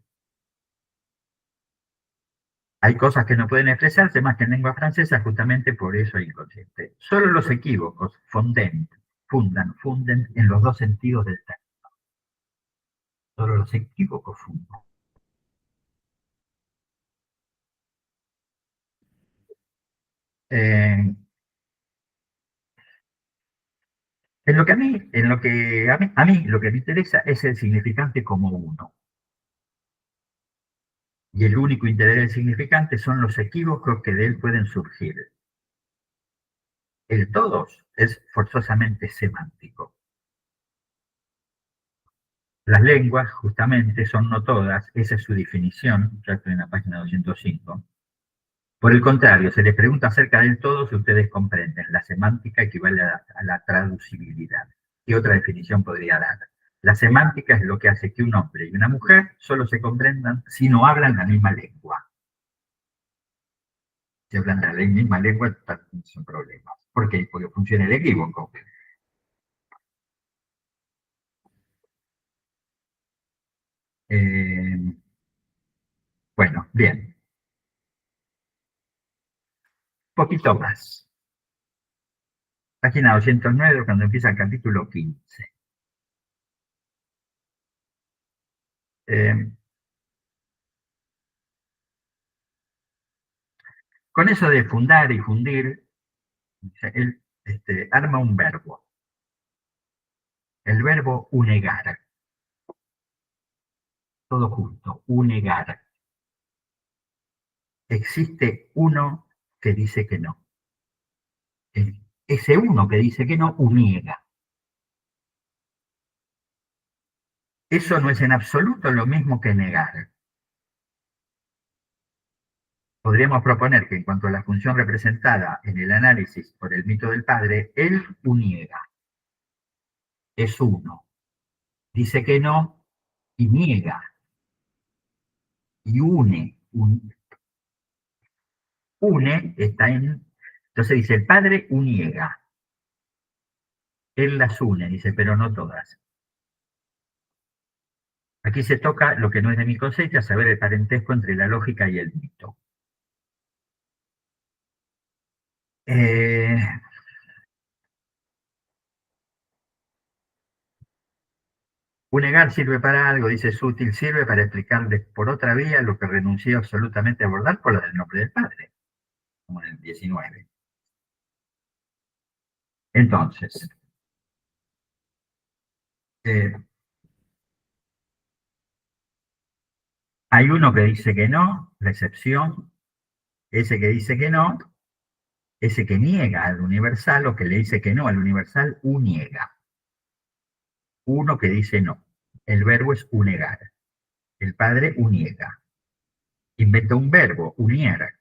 Hay cosas que no pueden expresarse más que en lengua francesa, justamente por eso es inconsciente. Solo los equívocos, funden en los dos sentidos del término. Solo los equívocos fundan. Eh, en lo que a mí lo que me interesa es el significante como uno. Y el único interés del significante son los equívocos que de él pueden surgir. El todos es forzosamente semántico. Las lenguas, justamente, son no todas, esa es su definición, ya estoy en la página 205. Por el contrario, se les pregunta acerca del todo si ustedes comprenden. La semántica equivale a la traducibilidad. ¿Qué otra definición podría dar? La semántica es lo que hace que un hombre y una mujer solo se comprendan si no hablan la misma lengua. Si hablan la misma lengua, son problemas. ¿Por qué? Porque funciona el equívoco. Eh, bueno, bien. Poquito más. Página 209, cuando empieza el capítulo 15. Eh, con eso de fundar y fundir, él arma un verbo. El verbo unegar. Todo junto, unegar. Existe uno que dice que no. Ese uno que dice que no, uniega. Eso no es en absoluto lo mismo que negar. Podríamos proponer que en cuanto a la función representada en el análisis por el mito del padre, él uniega. Es uno. Dice que no y niega. Y une. Une está en... Entonces dice, el padre uniega. Él las une, dice, pero no todas. Aquí se toca lo que no es de mi cosecha, saber el parentesco entre la lógica y el mito. Eh, Unegar sirve para algo, dice Sutil, sirve para explicarles por otra vía lo que renuncié absolutamente a abordar por la del nombre del padre, como en el 19. Entonces, eh, hay uno que dice que no, la excepción, ese que dice que no, ese que niega al universal o que le dice que no al universal, uniega. Uno que dice no. El verbo es unegar. El padre uniega. Inventa un verbo, unier.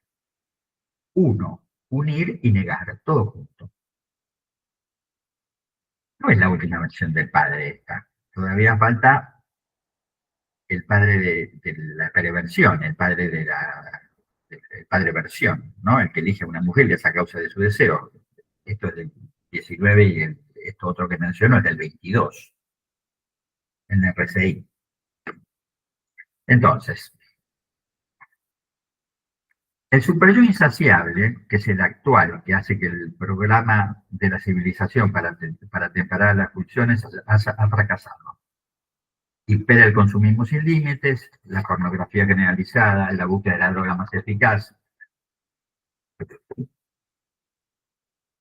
Uno, unir y negar, todo junto. No es la última versión del padre esta. Todavía falta el padre de la perversión, el padre el padre versión, ¿no? El que elige a una mujer y es a causa de su deseo. Esto es del 19 y esto otro que menciono es del 22, en el RCI. Entonces, el superyo insaciable, que es el actual, que hace que el programa de la civilización para temperar las pulsiones ha fracasado. Impera el consumismo sin límites, la pornografía generalizada, la búsqueda de la droga más eficaz.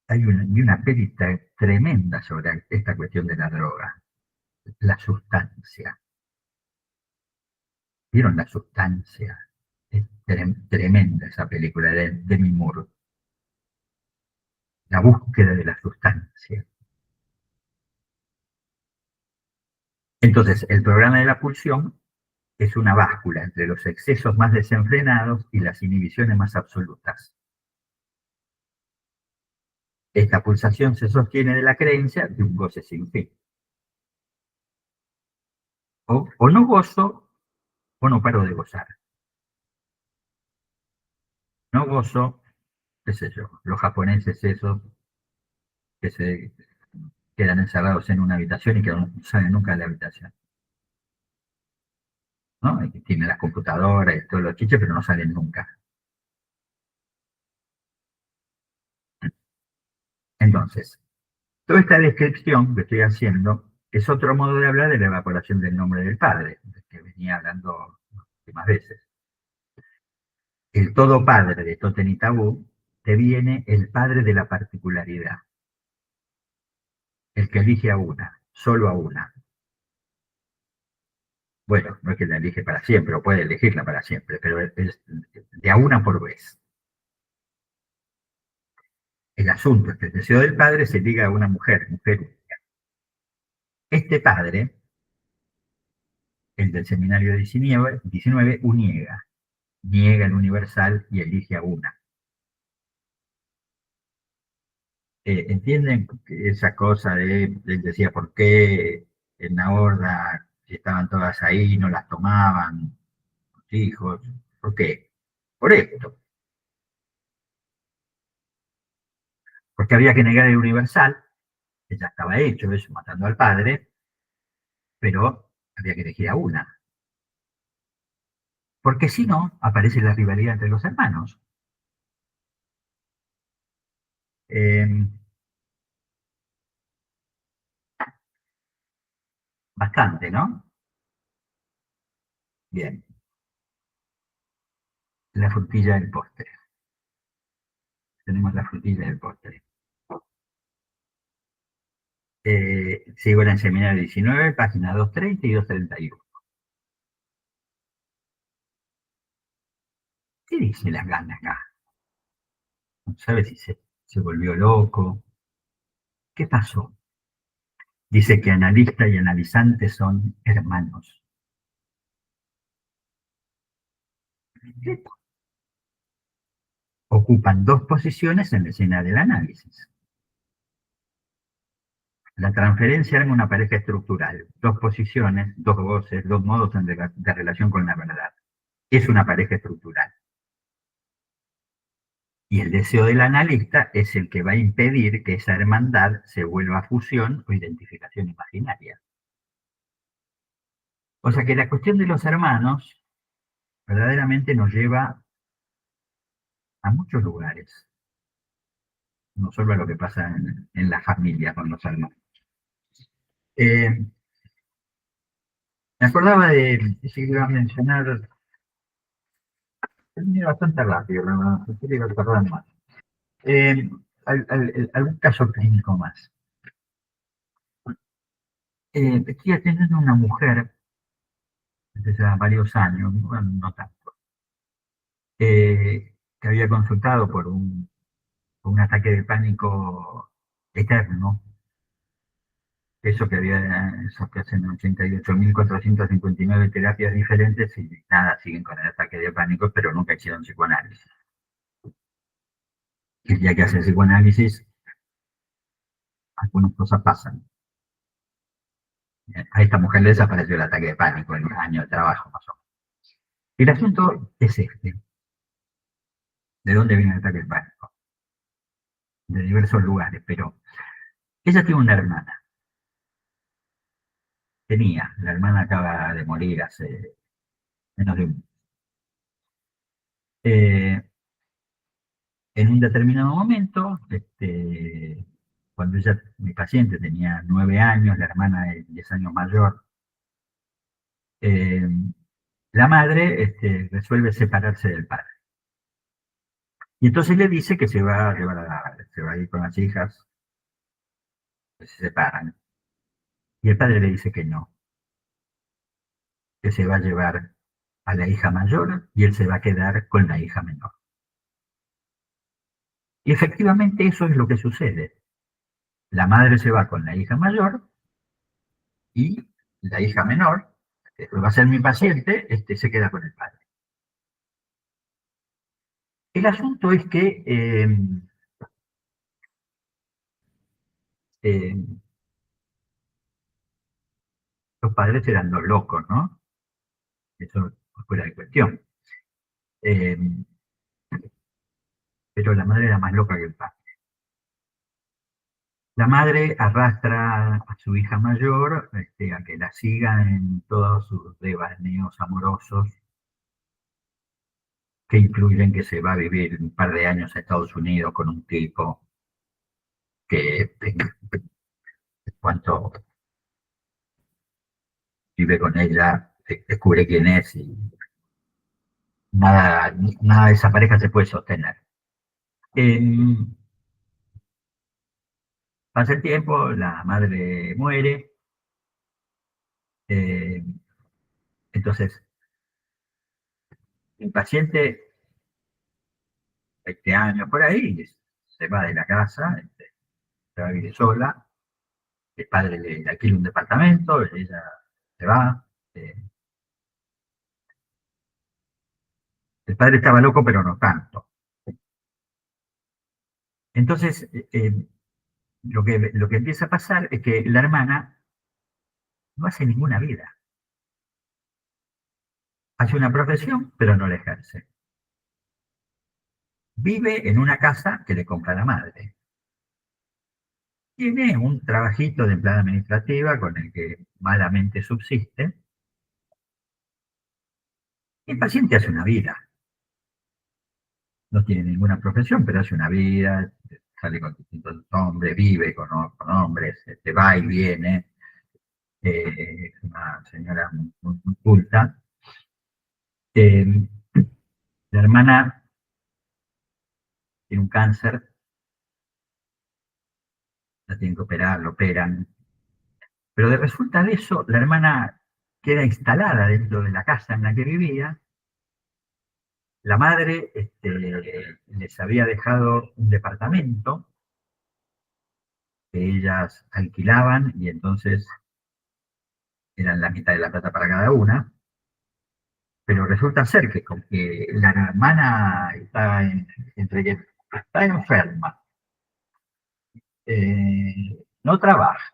Hay una peli tremenda sobre esta cuestión de la droga, la sustancia. ¿Vieron la sustancia? Es tremenda esa película de Demi Moore. La búsqueda de la sustancia. Entonces, el programa de la pulsión es una báscula entre los excesos más desenfrenados y las inhibiciones más absolutas. Esta pulsación se sostiene de la creencia de un goce sin fin. O no gozo o no paro de gozar. No gozo, qué sé yo, los japoneses esos que se quedan encerrados en una habitación y que no salen nunca de la habitación. ¿No? Y que tienen las computadoras y todos los chiches, pero no salen nunca. Entonces, toda esta descripción que estoy haciendo es otro modo de hablar de la evaporación del nombre del Padre, del que venía hablando últimas veces. El todo padre de Totem y Tabú deviene el padre de la particularidad, el que elige a una, solo a una. Bueno, no es que la elige para siempre, o puede elegirla para siempre, pero es de a una por vez. El asunto es que el deseo del padre se liga a una mujer única. Este padre, el del seminario 19, niega el universal y elige a una. ¿Entienden esa cosa él decía, ¿por qué en la horda, si estaban todas ahí, no las tomaban los hijos? ¿Por qué? Por esto. Porque había que negar el universal, que ya estaba hecho, eso matando al padre, pero había que elegir a una. porque si no, aparece la rivalidad entre los hermanos. Eh, Bastante, ¿no? Bien, la frutilla del postre. Tenemos la frutilla del postre. Sigo en el seminario 19, página 230 y 231. ¿Qué dice la gana acá? No sabe si se volvió loco. ¿Qué pasó? Dice que analista y analizante son hermanos. Ocupan dos posiciones en la escena del análisis. La transferencia arma una pareja estructural, dos posiciones, dos voces, dos modos de relación con la verdad. Es una pareja estructural. Y el deseo del analista es el que va a impedir que esa hermandad se vuelva fusión o identificación imaginaria. O sea que la cuestión de los hermanos verdaderamente nos lleva a muchos lugares, no solo a lo que pasa en la familia con los hermanos. Me acordaba de, si iba a mencionar, terminé bastante rápido, no iba a tardar más. Algún caso clínico más. Estoy atendiendo a una mujer desde hace varios años, bueno, no tanto, que había consultado por un ataque de pánico eterno, eso que había, eso que hacen 88.459 terapias diferentes y nada, siguen con el ataque de pánico, pero nunca hicieron psicoanálisis. Y el día que hacen psicoanálisis, algunas cosas pasan. A esta mujer le desapareció el ataque de pánico en un año de trabajo, más o menos. El asunto es este. ¿De dónde viene el ataque de pánico? De diversos lugares, pero ella tiene una hermana. La hermana acaba de morir hace menos de un mes. Eh, en un determinado momento, cuando mi paciente tenía 9 años, la hermana es 10 años mayor, eh, la madre resuelve separarse del padre. Y entonces le dice que se va a llevar se va a ir con las hijas, que se separan. Y el padre le dice que no, que se va a llevar a la hija mayor y él se va a quedar con la hija menor. Y efectivamente eso es lo que sucede. La madre se va con la hija mayor y la hija menor, que va a ser mi paciente, se queda con el padre. El asunto es que eh, los padres eran dos locos, ¿no? Eso no fuera de cuestión. Eh, pero la madre era más loca que el padre. La madre arrastra a su hija mayor a que la siga en todos sus devaneos amorosos, que incluyen que se va a vivir un par de años a Estados Unidos con un tipo que cuanto vive con ella, descubre quién es y nada de esa pareja se puede sostener. Pasa el tiempo, la madre muere, eh, entonces el paciente, 20 años por ahí, se va de la casa, se va a vivir sola, el padre le alquila un departamento, ella se va. El padre estaba loco, pero no tanto. Entonces, lo que empieza a pasar es que la hermana no hace ninguna vida. Hace una profesión, pero no la ejerce. Vive en una casa que le compra la madre. Tiene un trabajito de empleada administrativa con el que malamente subsiste. El paciente hace una vida, no tiene ninguna profesión, pero hace una vida, sale con distintos hombres, vive con hombres, va y viene, es una señora muy culta. Eh, la hermana tiene un cáncer, la tienen que operar, lo operan, pero resulta de eso, la hermana queda instalada dentro de la casa en la que vivía. La madre les había dejado un departamento que ellas alquilaban y entonces eran la mitad de la plata para cada una, pero resulta ser que con que la hermana entre que está enferma, no trabaja,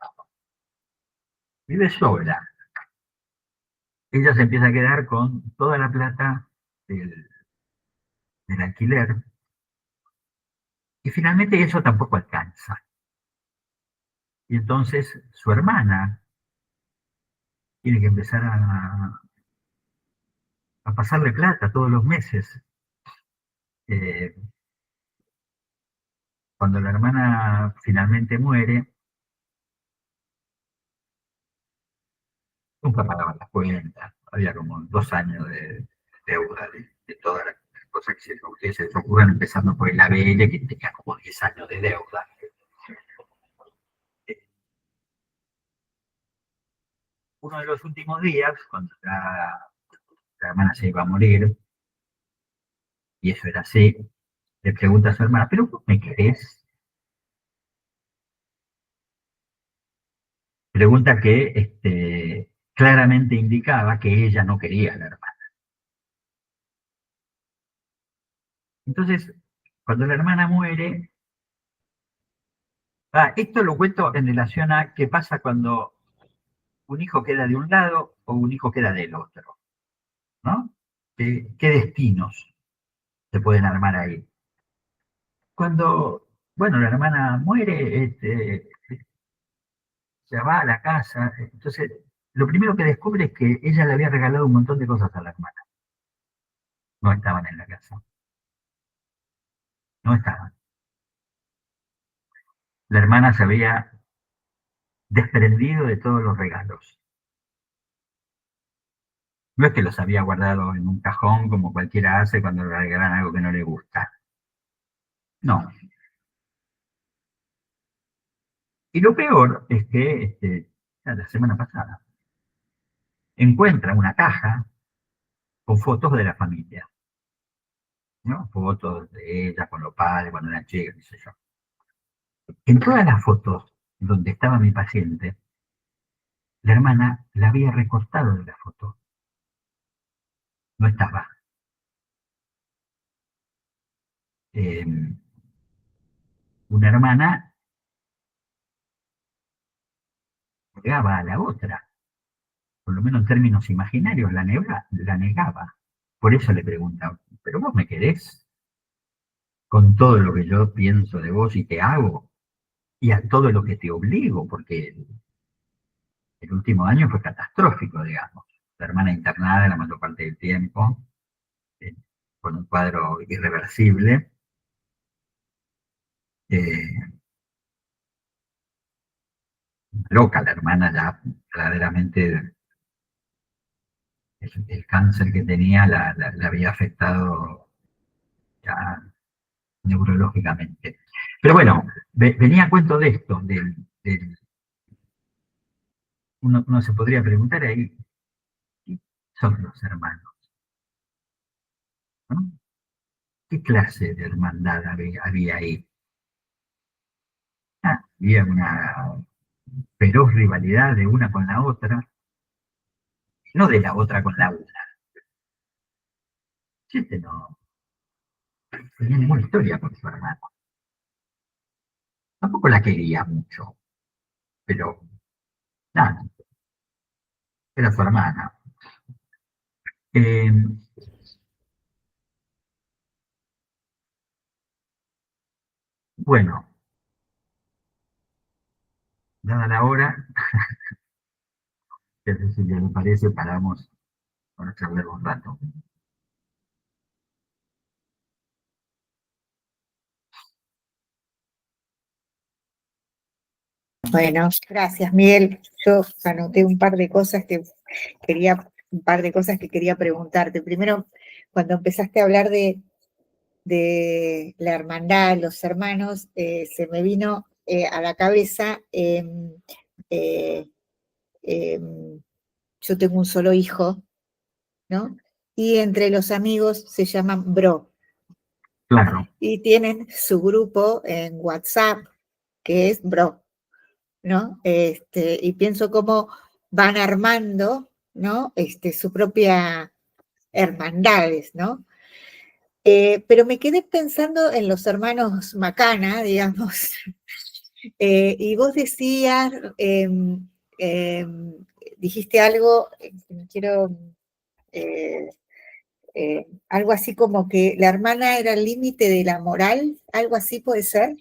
vive sola, ella se empieza a quedar con toda la plata del, del alquiler y finalmente eso tampoco alcanza. Y entonces su hermana tiene que empezar a pasarle plata todos los meses. Eh, Cuando la hermana finalmente muere, nunca pagaban las cuentas, había como 2 años de deuda de todas las cosas que se les ocurran, empezando por el ABL, que tenía como 10 años de deuda. Uno de los últimos días, cuando la hermana se iba a morir, y eso era así, le pregunta a su hermana, ¿pero vos me querés? Pregunta que claramente indicaba que ella no quería a la hermana. Entonces, cuando la hermana muere, esto lo cuento en relación a qué pasa cuando un hijo queda de un lado o un hijo queda del otro, ¿no? ¿Qué destinos se pueden armar ahí? Cuando, bueno, la hermana muere, se va a la casa, entonces lo primero que descubre es que ella le había regalado un montón de cosas a la hermana. No estaban en la casa, no estaban. La hermana se había desprendido de todos los regalos. No es que los había guardado en un cajón como cualquiera hace cuando le regalan algo que no le gusta. No. Y lo peor es que la semana pasada encuentra una caja con fotos de la familia, ¿no? Fotos de ella con los padres, cuando eran chicas, qué sé yo. En todas las fotos donde estaba mi paciente, la hermana la había recortado de la foto. No estaba. Eh, una hermana negaba a la otra, por lo menos en términos imaginarios, la negaba. Por eso le preguntaba, ¿pero vos me querés? Con todo lo que yo pienso de vos y te hago, y a todo lo que te obligo, porque el último año fue catastrófico, digamos. La hermana internada la mayor parte del tiempo, eh, con un cuadro irreversible. Eh, Loca la hermana, ya verdaderamente el cáncer que tenía la había afectado ya neurológicamente. Pero bueno, venía a cuento de esto, uno se podría preguntar ahí, ¿qué son los hermanos? ¿No? ¿Qué clase de hermandad había ahí? Había una feroz rivalidad de una con la otra, no de la otra con la una. No tenía ninguna historia con su hermano. Tampoco la quería mucho, pero nada, era su hermana. Eh, bueno, dada la hora, que si le parece, paramos para charlar un rato. Bueno, gracias, Miguel. Yo anoté un par de cosas que quería preguntarte. Primero, cuando empezaste a hablar de la hermandad, los hermanos, se me vino a la cabeza, eh, yo tengo un solo hijo, ¿no? Y entre los amigos se llaman bro. Claro, Y tienen su grupo en WhatsApp, que es bro, ¿no? Y pienso cómo van armando, ¿no? Su propia hermandades, ¿no? Pero me quedé pensando en los hermanos Macana, digamos, y vos decías, dijiste algo, quiero, eh, algo así como que la hermana era el límite de la moral, algo así puede ser,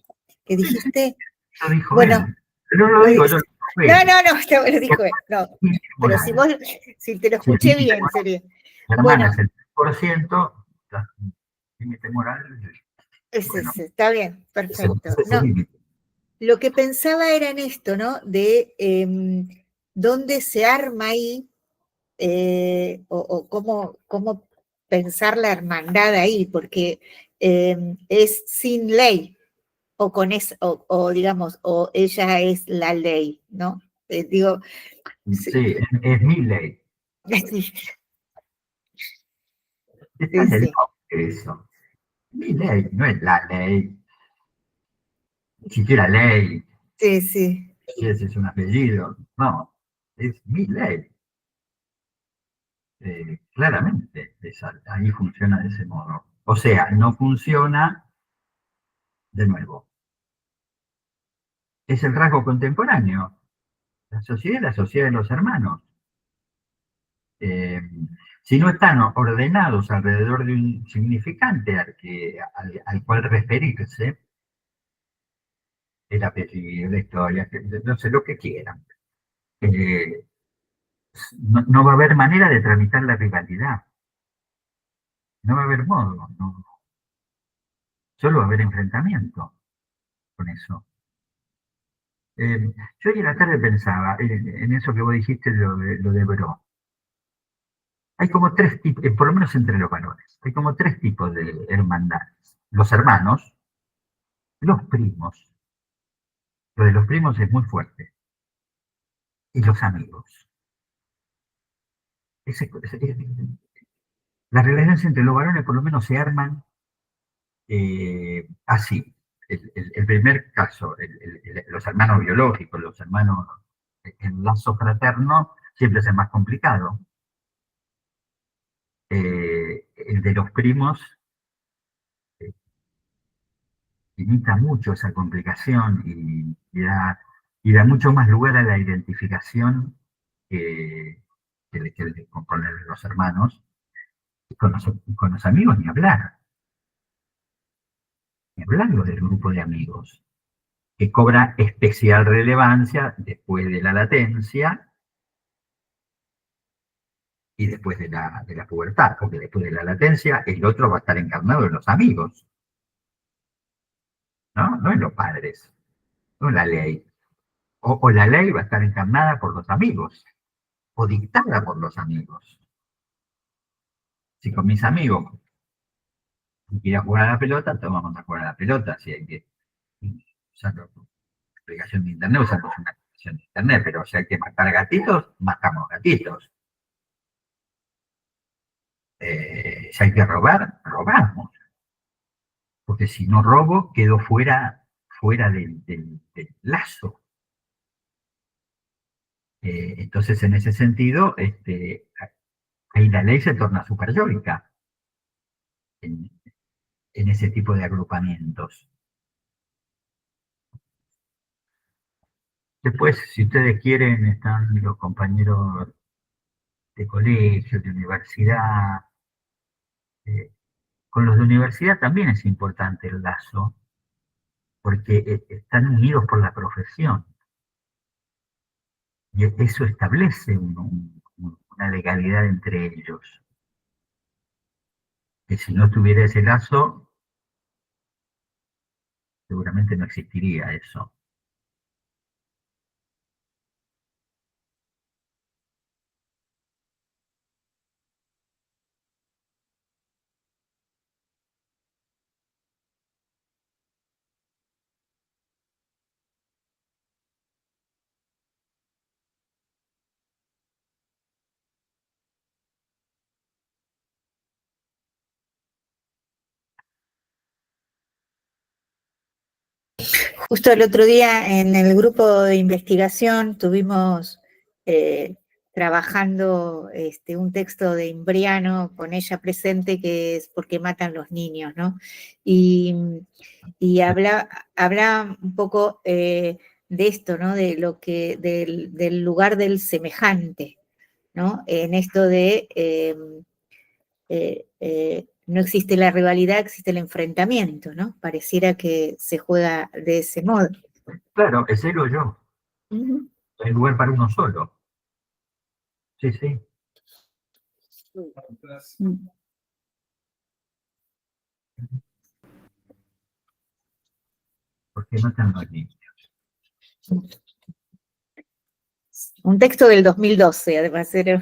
que dijiste, lo dijo bueno, él. No lo lo digo di- yo, lo dijo no, él. no, no, lo dijo él, no, Límite pero moral. si te lo Si el escuché límite bien, moral sería, de la hermana bueno, es el 3%, el límite moral, es bueno, ese, está bien, es perfecto. ese No, límite. lo que pensaba era en esto, ¿no? De dónde se arma ahí, o cómo pensar la hermandad ahí, porque es sin ley, o digamos, o ella es la ley, ¿no? Digo, sí, Sí, es mi ley. sí, Está sí, en el sí, nombre eso. Mi ley, no es la ley, ni siquiera ley, sí, sí, si ese es un apellido. No, es mi ley. Claramente, ahí funciona de ese modo. O sea, no funciona de nuevo. Es el rasgo contemporáneo. La sociedad de los hermanos. Eh, si no están ordenados alrededor de un significante al cual referirse, el apellido, la historia, no sé lo que quieran, eh, no va a haber manera de tramitar la rivalidad, no va a haber modo, solo va a haber enfrentamiento con eso. Yo ayer a la tarde pensaba en eso que vos dijiste, lo de Bro. Hay como tres tipos, por lo menos entre los varones, hay como tres tipos de hermandades. Los hermanos, los primos, lo de los primos es muy fuerte, y los amigos. Las relaciones entre los varones por lo menos se arman así. El primer caso, los hermanos biológicos, los hermanos en lazo fraterno, siempre es el más complicado. El de los primos limita mucho esa complicación y da mucho más lugar a la identificación que, con los hermanos y con los amigos ni hablar lo del grupo de amigos, que cobra especial relevancia después de la latencia y después de la pubertad, porque después de la latencia el otro va a estar encarnado en los amigos, ¿no? No en los padres, no en la ley. O la ley va a estar encarnada por los amigos, o dictada por los amigos. Si con mis amigos quiero jugar a la pelota, entonces vamos a jugar a la pelota. Si hay que usar una aplicación de internet, usamos una aplicación de internet, pero si hay que matar gatitos, matamos gatitos. Si hay que robar, robamos. Porque si no robo, quedo fuera del lazo. Entonces, en ese sentido, ahí la ley se torna superyórica en, en ese tipo de agrupamientos. Después, si ustedes quieren, están los compañeros de colegio, de universidad. Eh, con los de universidad también es importante el lazo, porque están unidos por la profesión. Y eso establece una legalidad entre ellos. Que si no tuviera ese lazo, seguramente no existiría eso. Justo el otro día en el grupo de investigación tuvimos trabajando un texto de Imbriano con ella presente, que es ¿Por qué matan los niños?, ¿no? Y habla un poco de esto, ¿no? De lo que, del lugar del semejante, ¿no? En esto de no existe la rivalidad, existe el enfrentamiento, ¿no? Pareciera que se juega de ese modo. Claro, es él o yo. Ujú. Hay lugar para uno solo. Sí, sí. Mm. ¿Por qué matan los niños? Un texto del 2012, además era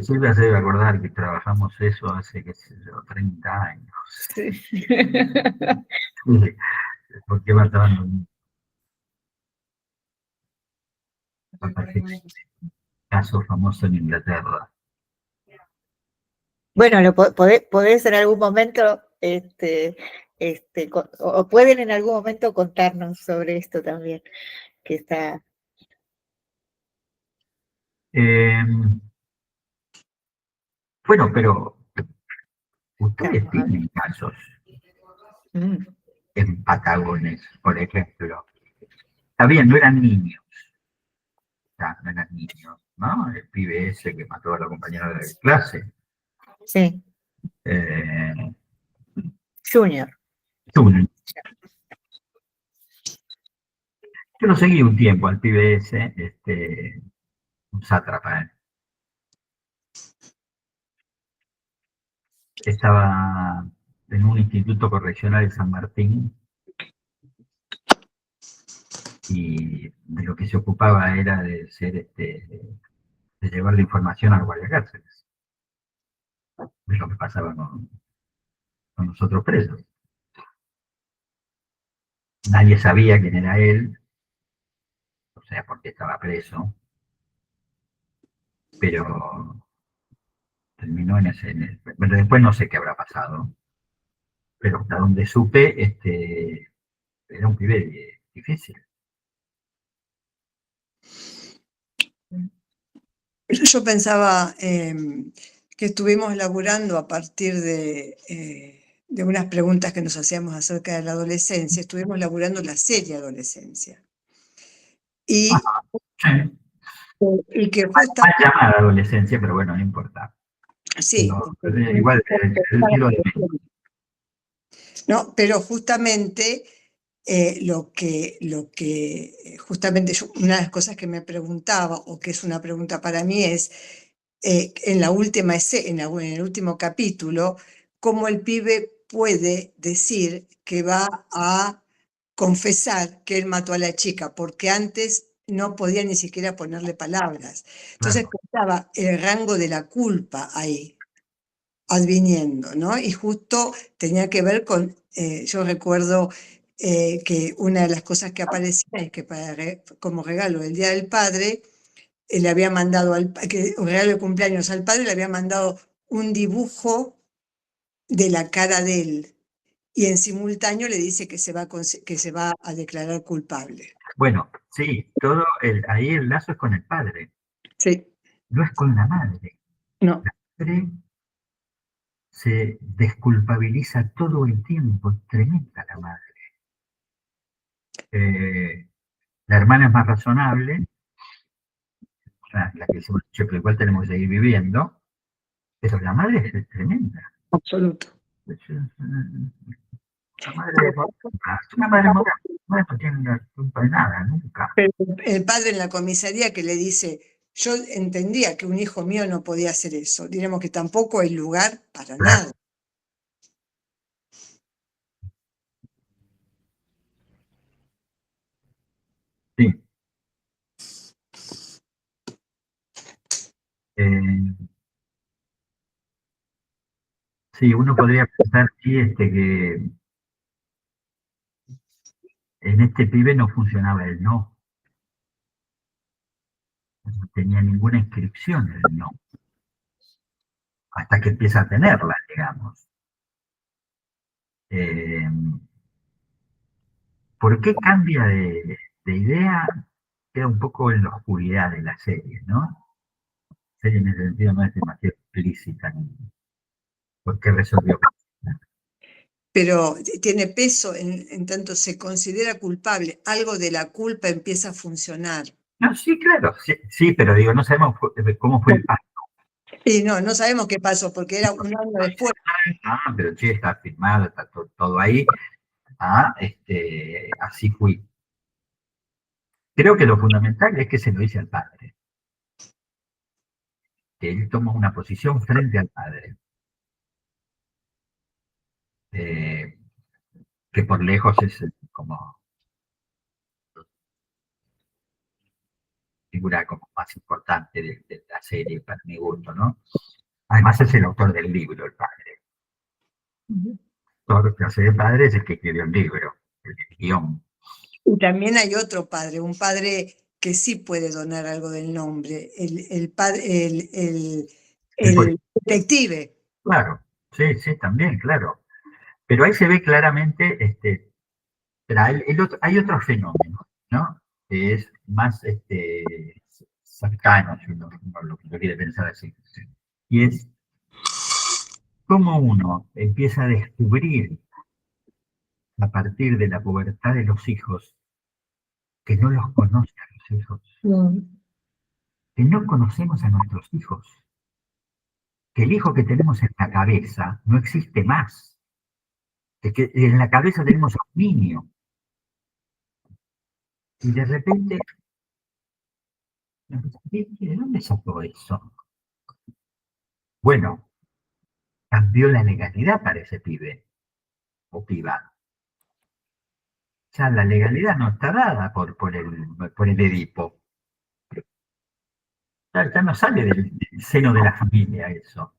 Silvia se debe acordar que trabajamos eso hace, qué sé yo, 30 años. Sí. ¿Por qué mataban los niños? Caso famoso en Inglaterra. Bueno, podés en algún momento, o pueden en algún momento contarnos sobre esto también, que está... Bueno, pero ustedes Estamos tienen casos mm, en Patagones, por ejemplo. Está bien, no eran niños, ya, no eran niños, ¿no? El pibe ese que mató a la compañera de clase. sí, Eh, Junior. Túnez. Yo lo seguí un tiempo al pibe ese, un sátrapa. Estaba en un instituto correccional de San Martín y de lo que se ocupaba era de ser, de llevar la información al guardiacárceles, de lo que pasaba con los otros presos. Nadie sabía quién era él, o sea, porque estaba preso, pero terminó bueno, después no sé qué habrá pasado, pero hasta donde supe, era un pibe difícil. Yo pensaba que estuvimos laburando a partir de unas preguntas que nos hacíamos acerca de la adolescencia, estuvimos laburando la serie Adolescencia. Y, Sí. y que Mal justamente, llamada adolescencia, pero bueno, no importa. sí, Igual, el tiro de menos. ¿no? Pero justamente justamente una de las cosas que me preguntaba, o que es una pregunta para mí, es en la última escena, en el último capítulo, cómo el pibe puede decir que va a confesar que él mató a la chica, porque antes no podía ni siquiera ponerle palabras. Entonces Claro. estaba el rango de la culpa ahí, adviniendo, ¿no? Y justo tenía que ver con, yo recuerdo que una de las cosas que aparecía es que como regalo del Día del Padre, le había mandado, un regalo de cumpleaños al padre, le había mandado un dibujo de la cara de él, y en simultáneo le dice que que se va a declarar culpable. Bueno, sí, ahí el lazo es con el padre, Sí, no es con la madre. no, La madre se desculpabiliza todo el tiempo, es tremenda la madre. La hermana es más razonable, la que decimos, che, pero igual tenemos que seguir viviendo, pero la madre es tremenda. absoluto. La madre es una madre moderna, no tiene la culpa de nada, nunca. Pero el padre en la comisaría que le dice, yo entendía que un hijo mío no podía hacer eso, diremos que tampoco hay lugar para Claro, nada. sí. Eh, sí, uno podría pensar sí, que en este pibe no funcionaba el no, no tenía ninguna inscripción el no, hasta que empieza a tenerla, digamos. ¿Por qué cambia de idea? Queda un poco en la oscuridad de la serie, ¿no? La serie en ese sentido no es demasiado explícita. ¿Por qué resolvió? Pero tiene peso en tanto se considera culpable, algo de la culpa empieza a funcionar. No, sí, claro, sí, pero digo, no sabemos cómo fue el paso. Y no sabemos qué pasó, porque era un año después. Pero che, está firmado, está todo ahí. Así fui. Creo que lo fundamental es que se lo dice al padre. Que él toma una posición frente al padre. Que por lejos es como figura como más importante de la serie, para mi gusto, ¿no? Además es el autor del libro, el padre. Todo lo que hace el padre es el que escribió el libro, el guión. Y también hay otro padre, un padre que sí puede donar algo del nombre, el detective. Claro, sí, también, claro. Pero ahí se ve claramente, pero hay otro fenómeno, ¿no? Que es más cercano, si uno lo quiere pensar así. Y es cómo uno empieza a descubrir a partir de la pubertad de los hijos que no los conoce a los hijos, que no conocemos a nuestros hijos, que el hijo que tenemos en la cabeza no existe más, que en la cabeza tenemos a un niño. Y de repente, ¿de dónde sacó eso? Bueno, cambió la legalidad para ese pibe o piba. Ya la legalidad no está dada por el Edipo. Ya no sale del seno de la familia eso.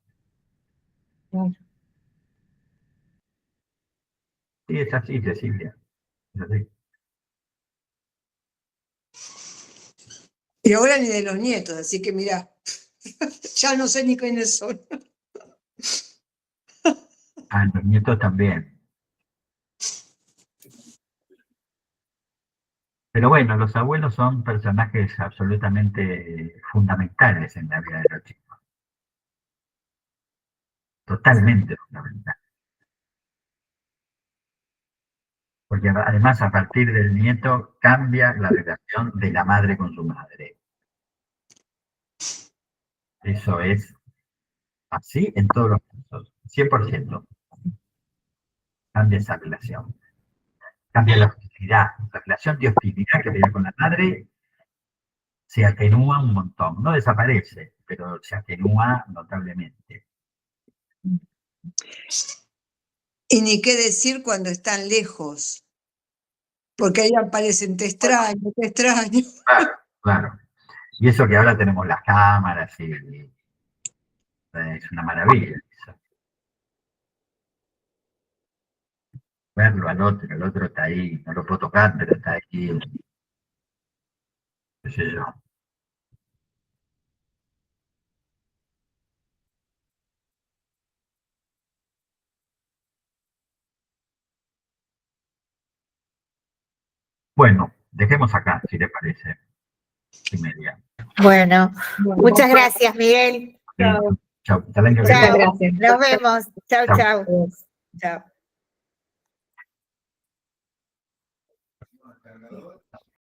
Sí, es así, Cecilia. Es así. Y ahora ni de los nietos, así que mirá, ya no sé ni quiénes son. Los nietos también. Pero bueno, los abuelos son personajes absolutamente fundamentales en la vida de los chicos. Totalmente fundamentales. Porque además a partir del nieto cambia la relación de la madre con su madre. Eso es así en todos los casos, 100%. Cambia esa relación. Cambia la hostilidad. La relación de hostilidad que tenía con la madre se atenúa un montón. No desaparece, pero se atenúa notablemente. Y ni qué decir cuando están lejos, porque ahí aparecen, te extraño, te extraño. Claro, claro. Y eso que ahora tenemos las cámaras y es una maravilla. Eso. Verlo al otro, el otro está ahí, no lo puedo tocar, pero está ahí. Qué sé yo. Bueno, dejemos acá, si te parece. 1:30. Bueno, muchas gracias, Miguel. Chao. Hasta el año que Chao. viene. Gracias. Nos vemos. Chao, Chao. chao. Chao.